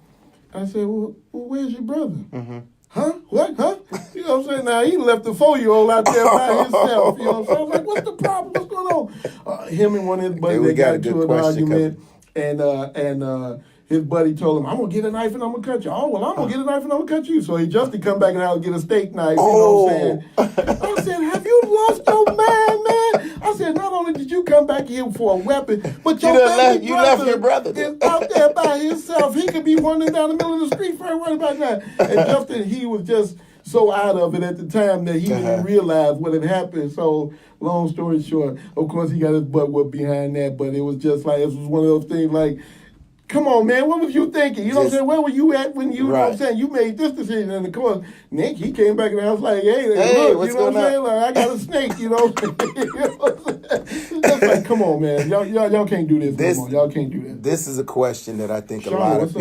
I said, well where's your brother? Huh? What? Huh? You know what I'm saying? Now, he left the 4-year-old out there by himself. You know what I'm saying? I was like, what's the problem? What's going on? Him and one of his buddies, they got into an argument, and his buddy told him, I'm going to get a knife and I'm going to cut you. Oh, well, I'm going to get a knife and I'm going to cut you. So he just to come back in the house and get a steak knife. You know what I'm saying? I said, have you lost your mind, man? I said, not only did you come back here for a weapon, but your baby you left your brother is out there by himself. He could be wandering down the middle of the street right about now. And Justin, he was just so out of it at the time that he didn't realize what had happened. So, long story short, of course, he got his butt whooped behind that, but it was just like, it was one of those things like, come on, man, what was you thinking? You know what I'm saying? Where were you at when you know what I'm saying? You made this decision. And of course, Nick, he came back in the house like, hey, look, what's you know going what I'm saying? Like, I got a snake, you know? It's like, come on, man. Y'all can't do this no more. Y'all can't do that. This is a question that I think Sean, a lot of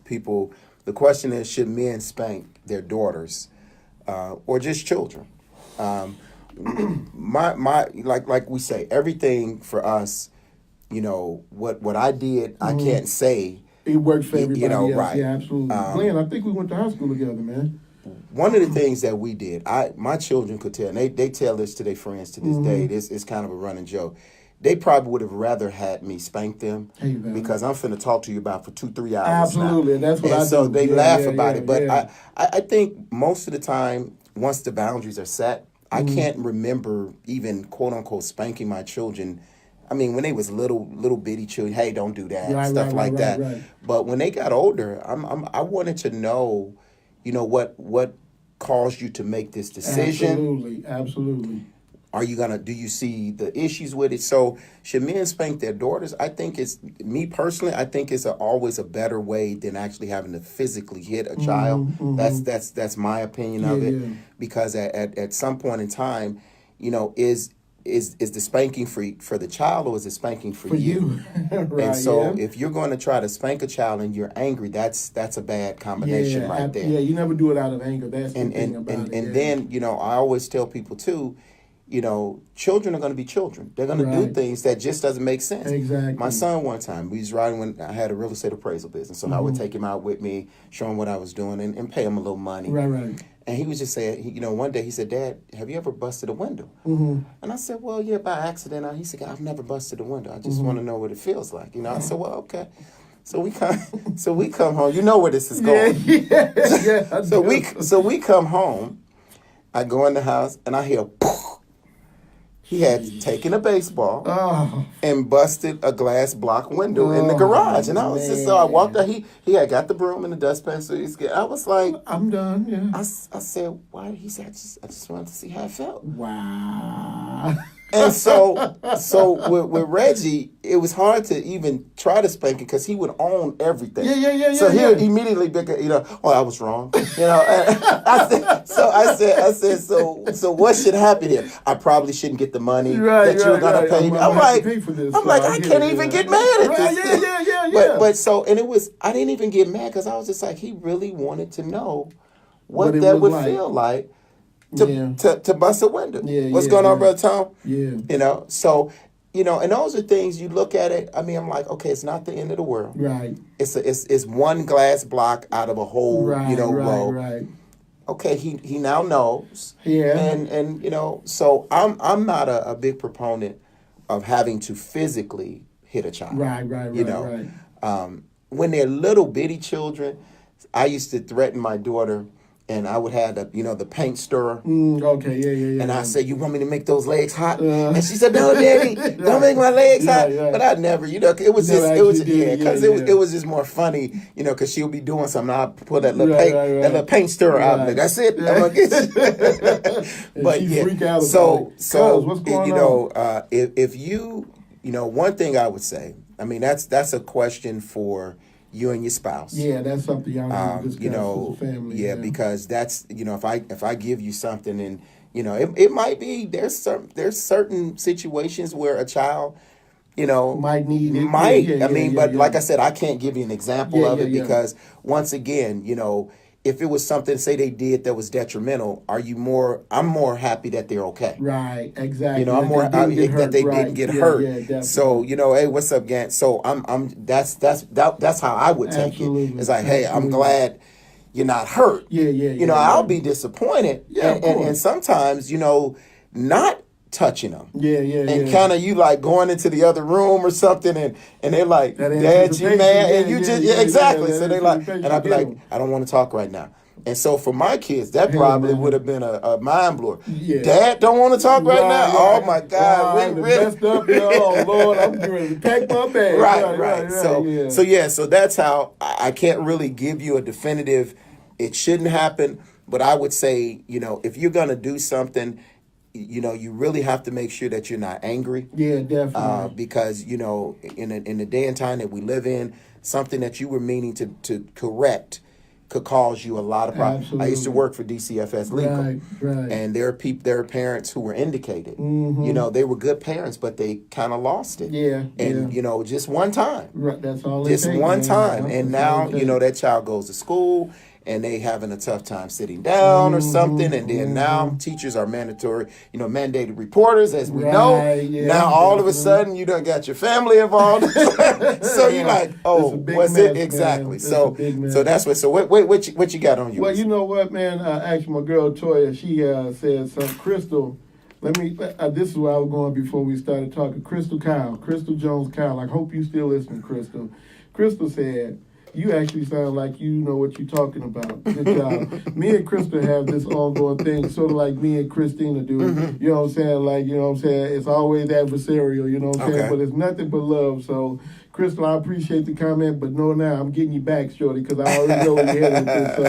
people, the question is, should men spank their daughters or just children? Like we say, everything for us, you know, what I did, I can't say. It worked for everybody else. Right. Yeah, absolutely. Glenn, I think we went to high school together, man. One of the things that we did, my children could tell, and they tell this to their friends to this day, this is kind of a running joke. They probably would have rather had me spank them because I'm finna talk to you about for 2-3 hours. Absolutely, now. That's what I do. So they laugh about it. But I think most of the time, once the boundaries are set, I can't remember even quote unquote spanking my children. I mean, when they was little bitty children, hey, don't do that, stuff like that. Right. But when they got older, I wanted to know, you know, what caused you to make this decision. Absolutely. Are you do you see the issues with it? So should men spank their daughters? I think me personally, I think it's always a better way than actually having to physically hit a child. That's my opinion of it. Because at some point in time, you know, is the spanking for the child or is it spanking for you? Right, and so if you're going to try to spank a child and you're angry, that's a bad combination right there. Yeah, you never do it out of anger. That's the thing about it. And then, you know, I always tell people too, you know, children are going to be children. They're going to do things that just doesn't make sense. Exactly. My son one time, we was riding when I had a real estate appraisal business. So I would take him out with me, show him what I was doing, and pay him a little money. Right. And he was just saying, you know, one day he said, Dad, have you ever busted a window? And I said, well, yeah, by accident. He said, I've never busted a window. I just want to know what it feels like. You know, I said, well, okay. So we come home. You know where this is going. Yeah. So we come home. I go in the house and I hear he had taken a baseball and busted a glass block window in the garage. And I was just, so I walked out. He had got the broom and the dustpan. So I was like, I'm done, yeah. I said, why? He said, I just wanted to see how it felt. Wow. And so with Reggie, it was hard to even try to spank him because he would own everything. Yeah. So he would immediately be, you know, oh, I was wrong. You know, and I said, so what should happen here? I probably shouldn't get the money that you were gonna pay me. I'm like, I can't even get mad at this. Yeah. But so, and it was, I didn't even get mad because I was just like, he really wanted to know what that would feel like. To bust a window. What's going on, Brother Tom? Yeah. You know, so, you know, and those are things you look at it. I mean, I'm like, okay, it's not the end of the world. Right. It's one glass block out of a whole, row. Right. Okay, he now knows. Yeah. And you know, so I'm not a big proponent of having to physically hit a child. Right. You know, when they're little bitty children, I used to threaten my daughter. And I would have the paint stirrer. Yeah. And I said, you want me to make those legs hot? And she said, no, Daddy, don't make my legs hot. Yeah. But I never, it was just more funny, because she'll be doing something. I'll pull that little paint stirrer out. Like, that's it. I'm gonna get it. But yeah, so what's going on? If you, one thing I would say, I mean, that's a question for you and your spouse. Yeah, that's something y'all need to discuss as a family. Yeah, because that's, if I give you something and, it might be, there's certain situations where a child, might need it. Like I said, I can't give you an example of it because once again, if it was something, say they did that was detrimental, I'm more happy that they're okay. Right, exactly. I'm more happy that they didn't get hurt. Yeah, so, hey, what's up, gang? So that's how I would take it. It's like, hey, I'm glad you're not hurt. Yeah. I'll be disappointed. Yeah, and sometimes, not touching them. And kind of you like going into the other room or something, and they're like, Dad, you mad? And you just, exactly. So they like, and I'd be like, I don't want to talk right now. And so for my kids, that probably would have been a mind blower. Dad don't want to talk right now? Oh my God. We really messed up. Oh Lord, I'm ready to pack my bag. Right. So that's how I can't really give you a definitive, it shouldn't happen. But I would say, if you're going to do something, you really have to make sure that you're not angry. Yeah, definitely. Because, in the day and time that we live in, something that you were meaning to correct could cause you a lot of problems. Absolutely. I used to work for DCFS Legal. Right. And there are parents who were indicated. Mm-hmm. They were good parents, but they kind of lost it. And, just one time. Right, that's all it Just takes, one man. time. And now, that child goes to school, and they having a tough time sitting down or something, and then now teachers are mandated reporters, as we know. Now all of a sudden you done got your family involved, so you're like, oh, what's it exactly? So that's what. So what you got on you? Well, you know what, man? Actually, my girl Toya, she said some Crystal. This is where I was going before we started talking. Crystal Jones Kyle. I hope you still listening, Crystal. Crystal said, you actually sound like you know what you're talking about. Good job. Me and Krista have this ongoing thing, sort of like me and Christina do. Mm-hmm. You know what I'm saying? It's always adversarial, you know what I'm saying? But it's nothing but love. So, Crystal, I appreciate the comment, but no, now I'm getting you back, shorty, because I already know where you're headed with this. So,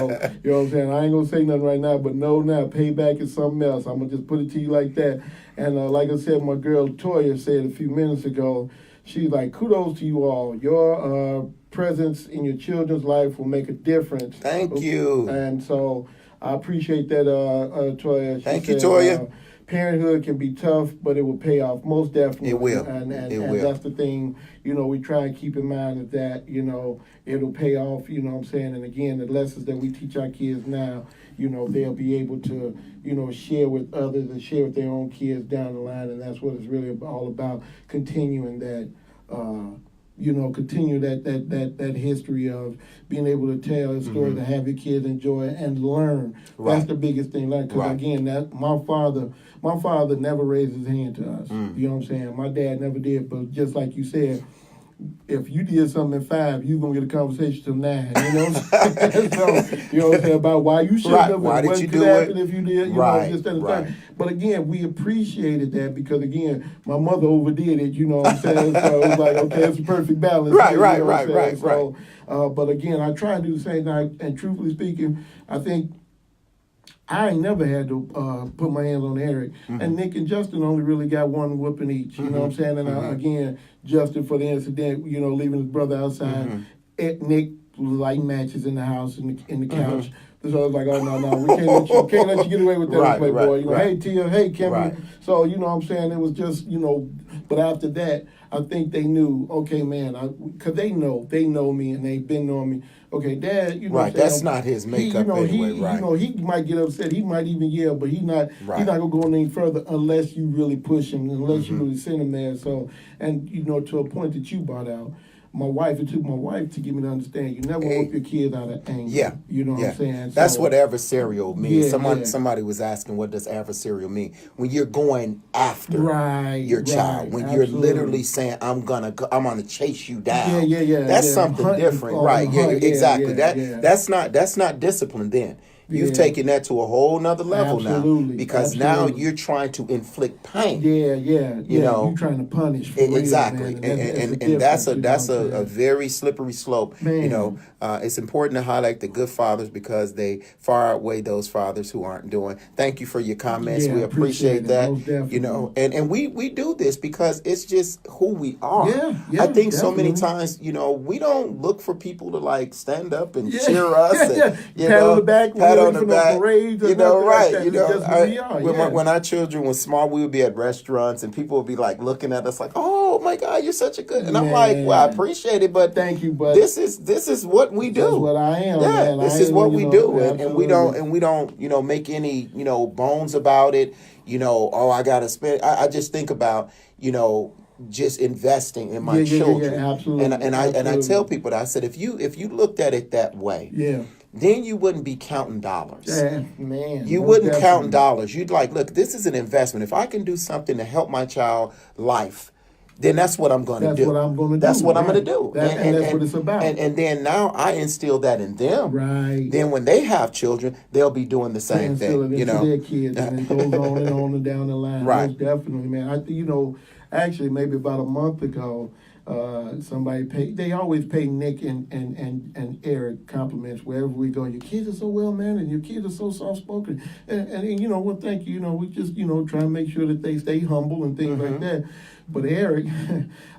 you know what I'm saying? I ain't going to say nothing right now, but no, now payback is something else. I'm going to just put it to you like that. And like I said, my girl Toya said a few minutes ago, she's like, kudos to you all. Your presence in your children's life will make a difference. Thank you. And so I appreciate that, Toya. Thank you, Toya. Parenthood can be tough, but it will pay off, most definitely. It will. And will. That's the thing, we try and keep in mind that, it'll pay off, you know what I'm saying? And again, the lessons that we teach our kids now, they'll be able to, share with others and share with their own kids down the line. And that's what it's really all about, continuing that, continue that history of being able to tell a story, to have your kids enjoy it and learn. Right. That's the biggest thing. Because again, that my father never raised his hand to us. You know what I'm saying? My dad never did. But just like you said, if you did something at 5, you're going to get a conversation till 9. You know what I'm saying? So, you know what I'm saying? About why you shouldn't have. Why did you do it? If you did, just at the time. But again, we appreciated that because, again, my mother overdid it, you know what I'm saying? So it was like, okay, it's a perfect balance. Right. So, but again, I try to do the same thing. And truthfully speaking, I think I ain't never had to put my hands on Eric. Mm-hmm. And Nick and Justin only really got one whooping each. You know what I'm saying? And again, Justin for the incident, leaving his brother outside. Nick lighting matches in the house, in the couch. So I was like, oh, no, we can't let you get away with that, Playboy. Hey, Tia, hey, Kimmy. So, you know what I'm saying? It was just, but after that, I think they knew, okay, man, because they know me and they've been knowing me. Okay, Dad, that's not his makeup anyway, he might get upset. He might even yell, but he's not going to go any further unless you really push him, unless you really send him there. So, and, to a point that you brought out, it took my wife to get me to understand you never whoop your kids out of anger. Yeah. You know what I'm saying? That's what adversarial means. Somebody was asking, what does adversarial mean? When you're going after your child. When you're literally saying, I'm gonna chase you down. That's something different. Exactly. That's not discipline then. You've taken that to a whole nother level now. Because now you're trying to inflict pain. You're trying to punish. Exactly. Real, and that's a very slippery slope. Man. It's important to highlight the good fathers because they far outweigh those fathers who aren't doing. Thank you for your comments. We appreciate that. And we do this because it's just who we are. I think so many times, we don't look for people to like stand up and cheer us. Pat on the back. On the back, parades when our children were small, we would be at restaurants and people would be like looking at us like, "Oh my God, you're such a good." And I'm like, "Well, I appreciate it, but thank you, but this is what we do. That's what I am. Man. This is what we do, and we don't make any bones about it. I gotta spend. I just think about just investing in my children. Yeah, absolutely. And I tell people that I said if you looked at it that way, then you wouldn't be counting dollars. Yeah, man. You wouldn't count dollars. You'd like, look, this is an investment. If I can do something to help my child life, then that's what I'm going to do. That's what I'm going to do. That's what I'm going to do. And that's what it's about. And then now I instill that in them. Right. Then when they have children, they'll be doing the same thing. You know, their kids, and it goes on and down the line. Right. Most definitely, man. Actually, maybe about a month ago, somebody paid. They always pay Nick and Eric compliments wherever we go. Your kids are so well mannered. Your kids are so soft spoken. And well, thank you. We just try to make sure that they stay humble and things like that. But Eric,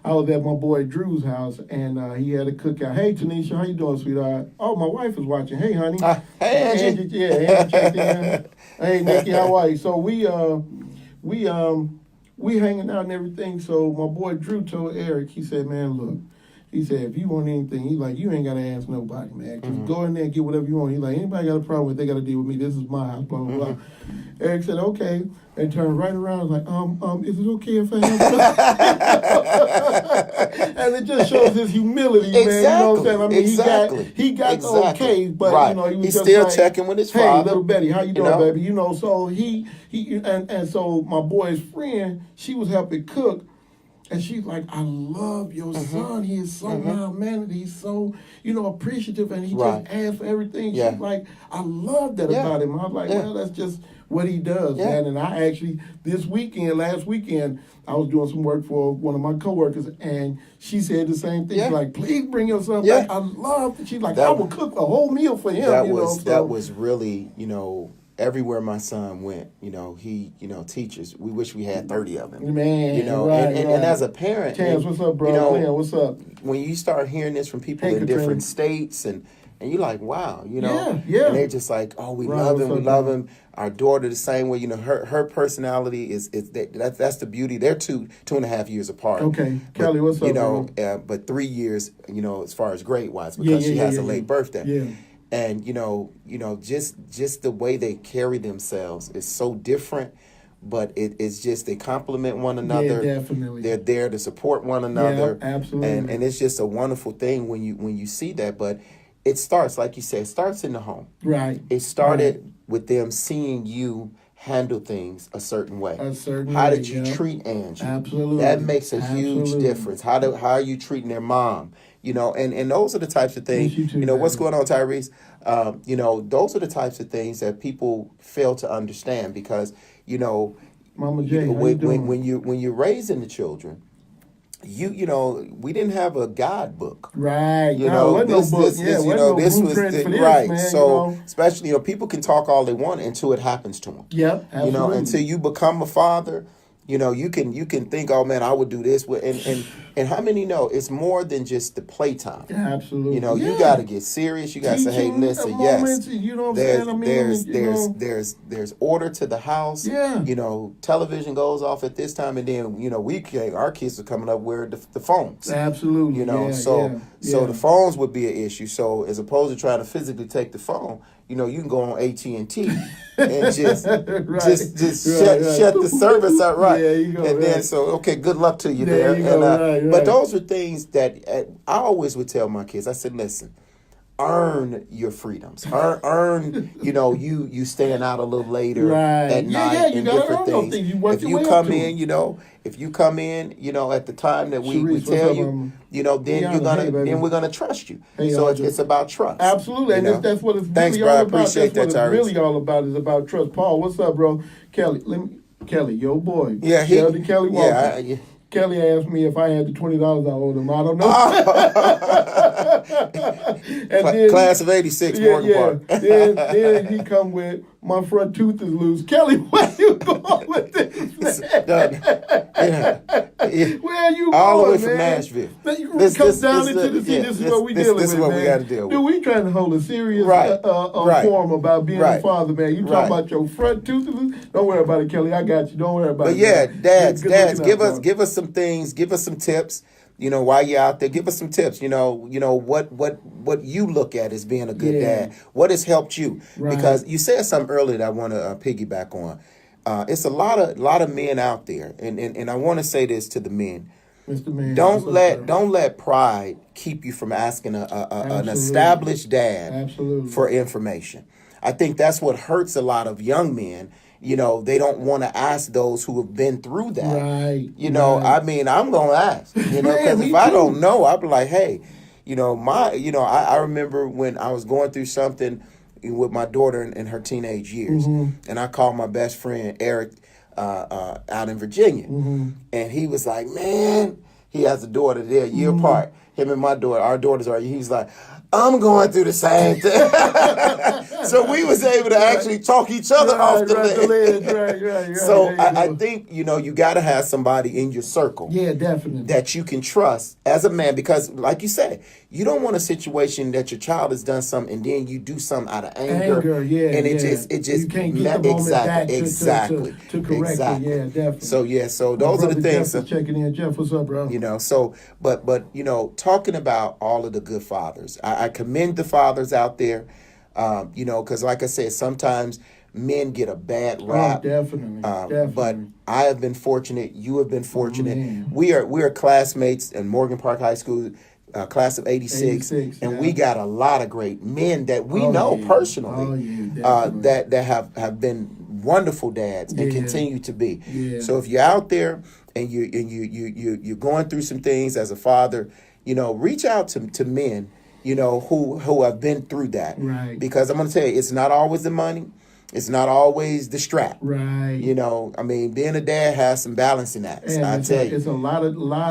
I was at my boy Drew's house, and he had a cookout. Hey, Tanisha, how you doing, sweetheart? Oh, my wife is watching. Hey, honey. Hey, Angie. Yeah, Angie. Hey, Nikki, how are you? So we hanging out and everything. So my boy Drew told Eric, he said, man, look. He said, if you want anything, he's like, you ain't got to ask nobody, man. Just go in there and get whatever you want. He's like, anybody got a problem with it, they got to deal with me. This is my house, blah, blah, blah. Eric said, okay. And turned right around like, is it okay if I have And it just shows his humility, man. You know what I'm saying? I mean, he got okay, but, he was He's just still like, checking with his hey, father. little Betty, how you doing, baby? So he and so my boy's friend, she was helping cook. And she's like, I love your son. He is so mild-mannered. He's so, appreciative. And he just asks for everything. She's like, I love that about him. I was like, well, that's just what he does, man. And I actually, last weekend, I was doing some work for one of my coworkers, and she said the same thing. She's like, please bring your son back. I love it. She's like, I will cook a whole meal for him. That was really, everywhere my son went, he, teachers. We wish we had 30 of them. Man, and as a parent, Chance, what's up, bro? What's up? When you start hearing this from people in different states, and you're like, wow, and they're just like, oh, we love him. Our daughter the same way, her personality is that's the beauty. They're 2.5 years apart. Okay, Kelly, what's up? But 3 years, as far as grade wise, because she has a late birthday. Yeah. And just the way they carry themselves is so different, but it's just they complement one another. Yeah, definitely. They're there to support one another. Yeah, absolutely. And it's just a wonderful thing when you see that. But it starts, like you said, it starts in the home. Right. It started with them seeing you handle things a certain way. How did you treat Angie? Absolutely. That makes a huge difference. How are you treating their mom? And those are the types of things, what's going on, Tyrese? Those are the types of things that people fail to understand because, Mama J, when you're raising the children, we didn't have a guidebook. Right. This was right. So especially, people can talk all they want until it happens to them. Yep. Absolutely. Until you become a father. You can think, oh man, I would do this, and how many know it's more than just the playtime. Yeah, absolutely. You got to get serious. You got to say, hey, listen, yes. There's order to the house. Yeah. Television goes off at this time, and then our kids are coming up where the phones. Absolutely. So the phones would be an issue. So as opposed to trying to physically take the phone, you can go on AT&T and just shut the service out right. Yeah, you go, and then good luck to you there. But those are things that I always would tell my kids. I said, listen, earn your freedoms. Earn you staying out a little later at night and different things. If you come in, at the time that we tell you, then we're gonna trust you. So it's about trust. Absolutely, and that's what it's really all about. That's what it's really all about is about trust. Paul, what's up, bro? Kelly, your boy. Yeah, Sheldon Kelly Walker. Yeah. Kelly asked me if I had the $20 I owed him. I don't know. Class of '86, Morgan Park. Then he come with my front tooth is loose. Kelly, where you going with this? Where are you all going, the way from man? Nashville. This is what we dealing with, This is what we got to deal with. Dude, we trying to hold a serious forum about being a father, man. You talking about your front tooth is loose? Don't worry about it, Kelly. I got you. Don't worry about it. But yeah, dads, give us some some things, give us some tips. While you're out there, give us some tips. What you look at as being a good dad. What has helped you? Right. Because you said something earlier that I want to piggyback on. It's a lot of men out there, and I want to say this to the men. Mr. Man. Don't let pride keep you from asking an established dad for information. I think that's what hurts a lot of young men. You know, they don't want to ask those who have been through that. Right. You know, I mean, I'm going to ask, you know, because if I don't know, I'll be like, hey, you know, I remember when I was going through something with my daughter in her teenage years, and I called my best friend, Eric, out in Virginia, and he was like, man, he has a daughter there, a year apart. Him and my daughter, our daughters are, he's like, I'm going through the same thing. So we was able to actually talk each other off the ledge. Right. So I think, you know, you got to have somebody in your circle. Yeah, definitely. That you can trust as a man, because like you said, you don't want a situation that your child has done something and then you do something out of anger. And it just you can't get the moment back to correct it. Yeah, definitely. So those are the things. Jeff checking in. Jeff, what's up, bro? You know, so but you know, talking about all of the good fathers, I commend the fathers out there. You know, because like I said, sometimes men get a bad rap. Oh, definitely. But I have been fortunate. You have been fortunate. We are classmates in Morgan Park High School, class of 86 and we got a lot of great men that we know personally that have been wonderful dads and continue to be. So if you're out there and you're going through some things as a father, you know, reach out to men, you know, who have been through that. Right. Because I'm going to tell you, it's not always the money. It's not always the strap. Right. You know, I mean, being a dad has some balancing acts. And I tell you. It's a lot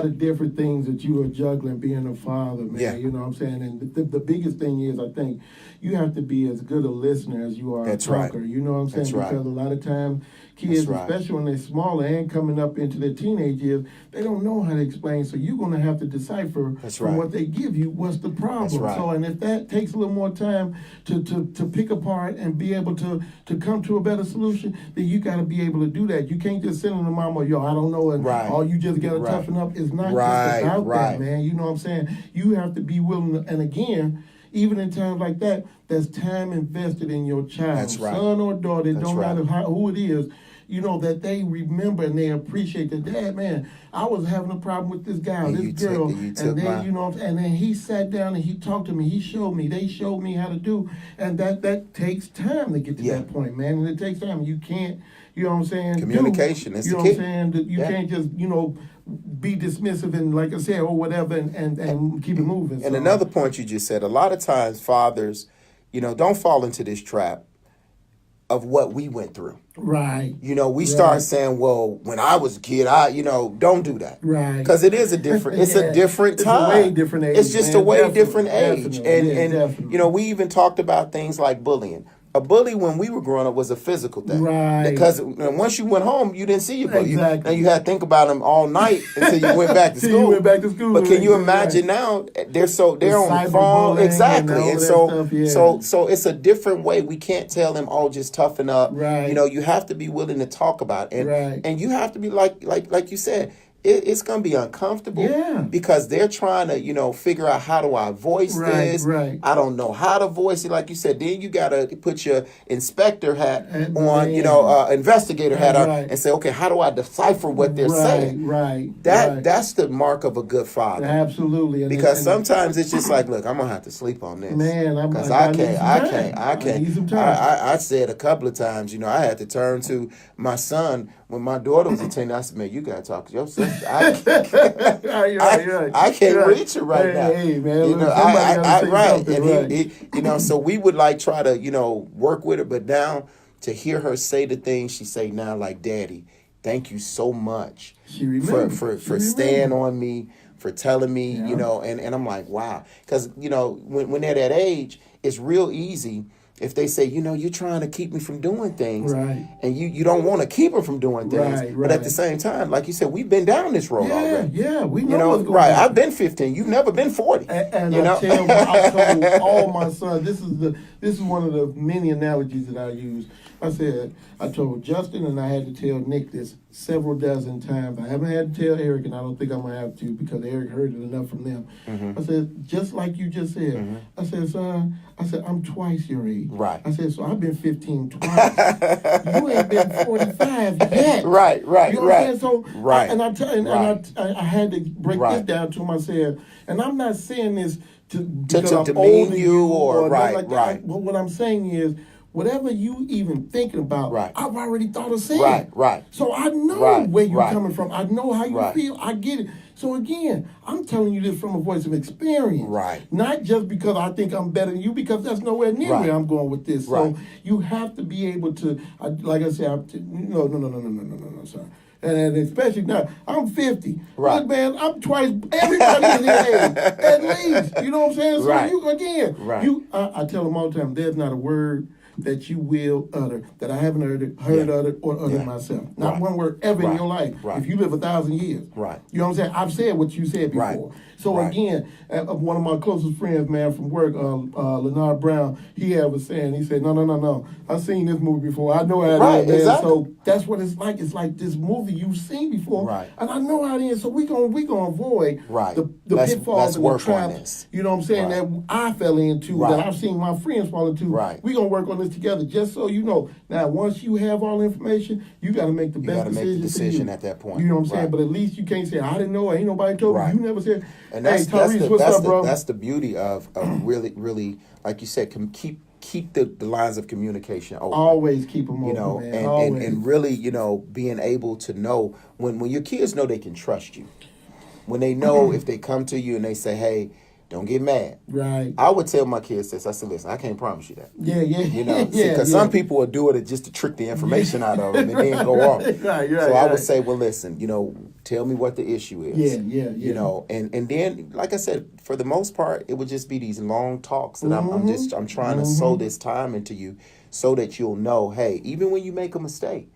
of different things that you are juggling being a father, man. Yeah. You know what I'm saying? And the biggest thing is, I think, you have to be as good a listener as you are a talker. Right. You know what I'm saying? That's because a lot of times kids, especially when they're smaller and coming up into their teenage years, they don't know how to explain. So you're going to have to decipher from what they give you what's the problem. So, and if that takes a little more time to pick apart and be able to come to a better solution, then you got to be able to do that. You can't just send them to mama, yo, I don't know, and all you just got to toughen up. It's not just about that, man. You know what I'm saying? You have to be willing to, and again, even in times like that, there's time invested in your child, son or daughter, don't matter who it is, you know, that they remember and they appreciate that, Dad, man, I was having a problem with this guy or this girl, and then, you know, and then he sat down and he talked to me, they showed me how to do, and that takes time to get to that point, man, and it takes time. You can't, you know what I'm saying? Communication is the key. You know what I'm saying? You can't just, you know, be dismissive and, like I said, or whatever, and keep it moving. And another point you just said, a lot of times fathers, you know, don't fall into this trap of what we went through. Right. You know, we start saying, well, when I was a kid, you know, don't do that. Right. Because it is a different, it's a different time. It's a way different age. It's just a way different age. And you know, we even talked about things like bullying. A bully when we were growing up was a physical thing. Right. Because once you went home, you didn't see your bully. Exactly. And you had to think about them all night until you went back to school. But can you imagine now? They're on the phone. Exactly. And so it's a different way. We can't tell them, oh, just toughen up. Right. You know, you have to be willing to talk about it. And you have to be like you said, it's going to be uncomfortable because they're trying to, you know, figure out how do I voice this. I don't know how to voice it. Like you said, then you got to put your inspector hat on, you know, investigator hat on and say, okay, how do I decipher what they're saying? That's the mark of a good father. Absolutely. Because sometimes it's just like, look, I'm going to have to sleep on this. Man, because I can't. I said a couple of times, you know, I had to turn to my son when my daughter was a teenager. I said, man, you got to talk to your sister. I can't reach her right now. Hey, man, you know, and you know, so we would like try to, you know, work with her, but now to hear her say the things she say now, like, Daddy, thank you so much for staying on me, for telling me, you know, and I'm like, wow, because you know, when they're that age, it's real easy. If they say, you know, you're trying to keep me from doing things, and you don't want to keep her from doing things, but at the same time, like you said, we've been down this road already. Yeah, we know, you know what's going on. I've been 15. You've never been 40. And you know? I told all my sons, this is one of the many analogies that I use. I told Justin and I had to tell Nick this several dozen times. I haven't had to tell Eric, and I don't think I'm going to have to because Eric heard it enough from them. I said, just like you just said. I said, son, I'm twice your age. Right. I said, so I've been 15 twice. You ain't been 45 yet. Right. You know what I'm saying? So, right. I had to break this down to myself. And I'm not saying this because I'm older you or right. But what I'm saying is, whatever you even thinking about, I've already thought of saying. Right. So I know where you're coming from. I know how you feel. I get it. So again, I'm telling you this from a voice of experience. Right. Not just because I think I'm better than you, because that's nowhere near where I'm going with this. So you have to be able to, like I said, no, sorry. And especially now, I'm 50. Right. Look, man, I'm twice everybody in their age, at least. You know what I'm saying? So you, again, I tell them all the time, there's not a word that you will utter that I haven't uttered or uttered myself. Not one word ever in your life. If you live 1,000 years. You know what I'm saying? I've said what you said before. So again, one of my closest friends, man, from work, Leonard Brown, he had was saying, he said, no. I've seen this movie before. I know how it is, man. Exactly. So that's what it's like. It's like this movie you've seen before. And I know how it is. So we gonna avoid the pitfalls and the traps. You know what I'm saying? That I fell into, that I've seen my friends fall into. We gonna work on this together, just so you know. Now, once you have all the information, you got to make the best decision at that point. You know what I'm saying? But at least you can't say, I didn't know, ain't nobody told me. You never said, and that's, hey, Tyrese, what's up, bro? That's the beauty of really, like you said, keep the lines of communication open. Always keep them open, man. And really, being able to know when your kids know they can trust you. When they know if they come to you and they say, hey, don't get mad. I would tell my kids this. I said, listen, I can't promise you that. Because some people will do it just to trick the information out of them and then go off. So I would say, well, listen, tell me what the issue is. And then, like I said, for the most part, it would just be these long talks that I'm trying to sow this time into you so that you'll know, hey, even when you make a mistake,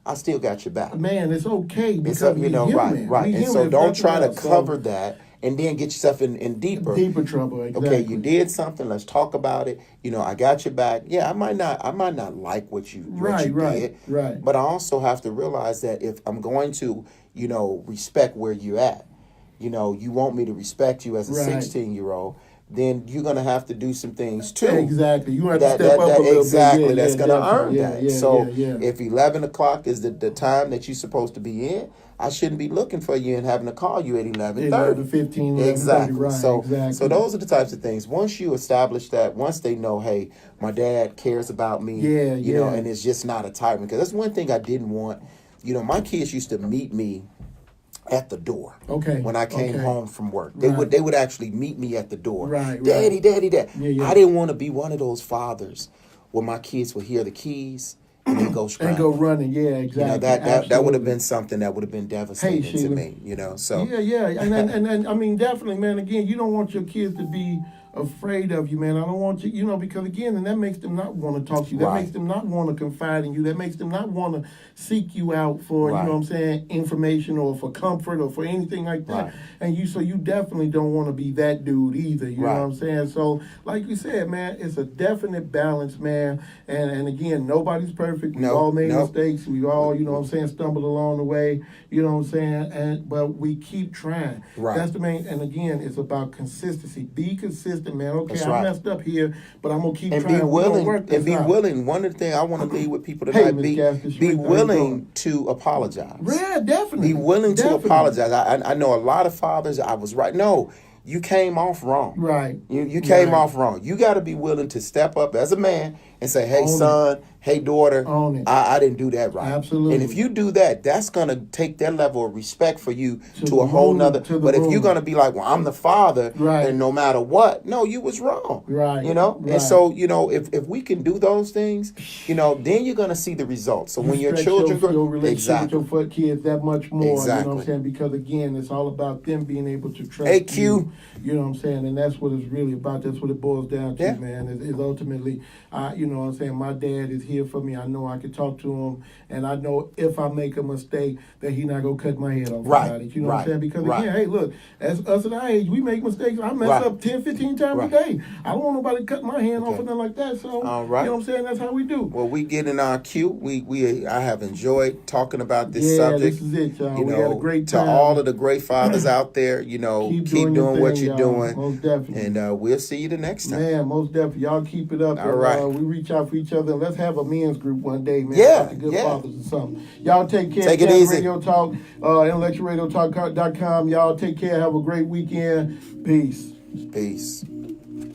I still got your back. Man, it's okay because right. And so don't try to cover that and then get yourself in deeper trouble. Exactly. Okay, you did something. Let's talk about it. I got your back. Yeah, I might not like what you did. But I also have to realize that if I'm going to, respect where you're at, you want me to respect you as a 16-year-old. Then you're gonna have to do some things too. Exactly. You have to step up a little bit. Exactly. That's gonna earn that. So if 11 o'clock is the time that you're supposed to be in, I shouldn't be looking for you and having to call you at 11:30. 15, exactly. So those are the types of things. Once you establish that, once they know, hey, my dad cares about me, and it's just not a tyrant. Because that's one thing I didn't want. My kids used to meet me at the door. When I came home from work, they would actually meet me at the door. Daddy. I didn't want to be one of those fathers where my kids would hear the keys and then go scrambling. And go running, exactly. That would have been something that would have been devastating to me. So and I mean, definitely, man. Again, you don't want your kids to be afraid of you, man. I don't want you, because again, and that makes them not want to talk to you. That makes them not want to confide in you. That makes them not want to seek you out for, you know what I'm saying, information or for comfort or for anything like that. And so you definitely don't want to be that dude either. You know what I'm saying? So, like you said, man, it's a definite balance, man. And again, nobody's perfect. We've all made mistakes. We all, stumbled along the way. You know what I'm saying? But we keep trying. That's the main. And again, it's about consistency. Be consistent. Man, okay, I messed up here, but I'm gonna keep trying. Be willing. One of the things I want to leave with people tonight: be willing to apologize. Yeah, definitely. Be willing to apologize. I know a lot of fathers. I was right. No, you came off wrong. You came off wrong. You got to be willing to step up as a man and say, "Hey, son. Hey, daughter, I didn't do that right." Absolutely. And if you do that, that's going to take that level of respect for you to a whole nother. But if you're going to be like, well, I'm the father, and no matter what, no, you was wrong. And so, if we can do those things, then you're going to see the results. So when your children grow, relationship with your kids that much more. You know what I'm saying? Because again, it's all about them being able to trust you. You know what I'm saying? And that's what it's really about. That's what it boils down to, man. Is ultimately, know what I'm saying, my dad is here for me. I know I can talk to him, and I know if I make a mistake that he's not going to cut my head off about it. You know what I'm saying? Because, again, hey, look, as us at our age, we make mistakes. I mess up 10, 15 times a day. I don't want nobody to cut my hand off or nothing like that. So, you know what I'm saying? That's how we do. Well, we get in our queue. I have enjoyed talking about this subject. This is it, y'all. You we know, had a great time. to all of the great fathers out there, you know, keep doing what you're doing. Most definitely. And we'll see you the next time. Man, most definitely. Y'all keep it up. All right. We reach out for each other. Let's have a men's group one day, man. Yeah. Good fathers or something. Y'all take care. Take it easy. Radio Talk, intellectualradiotalk.com. Y'all take care. Have a great weekend. Peace. Peace.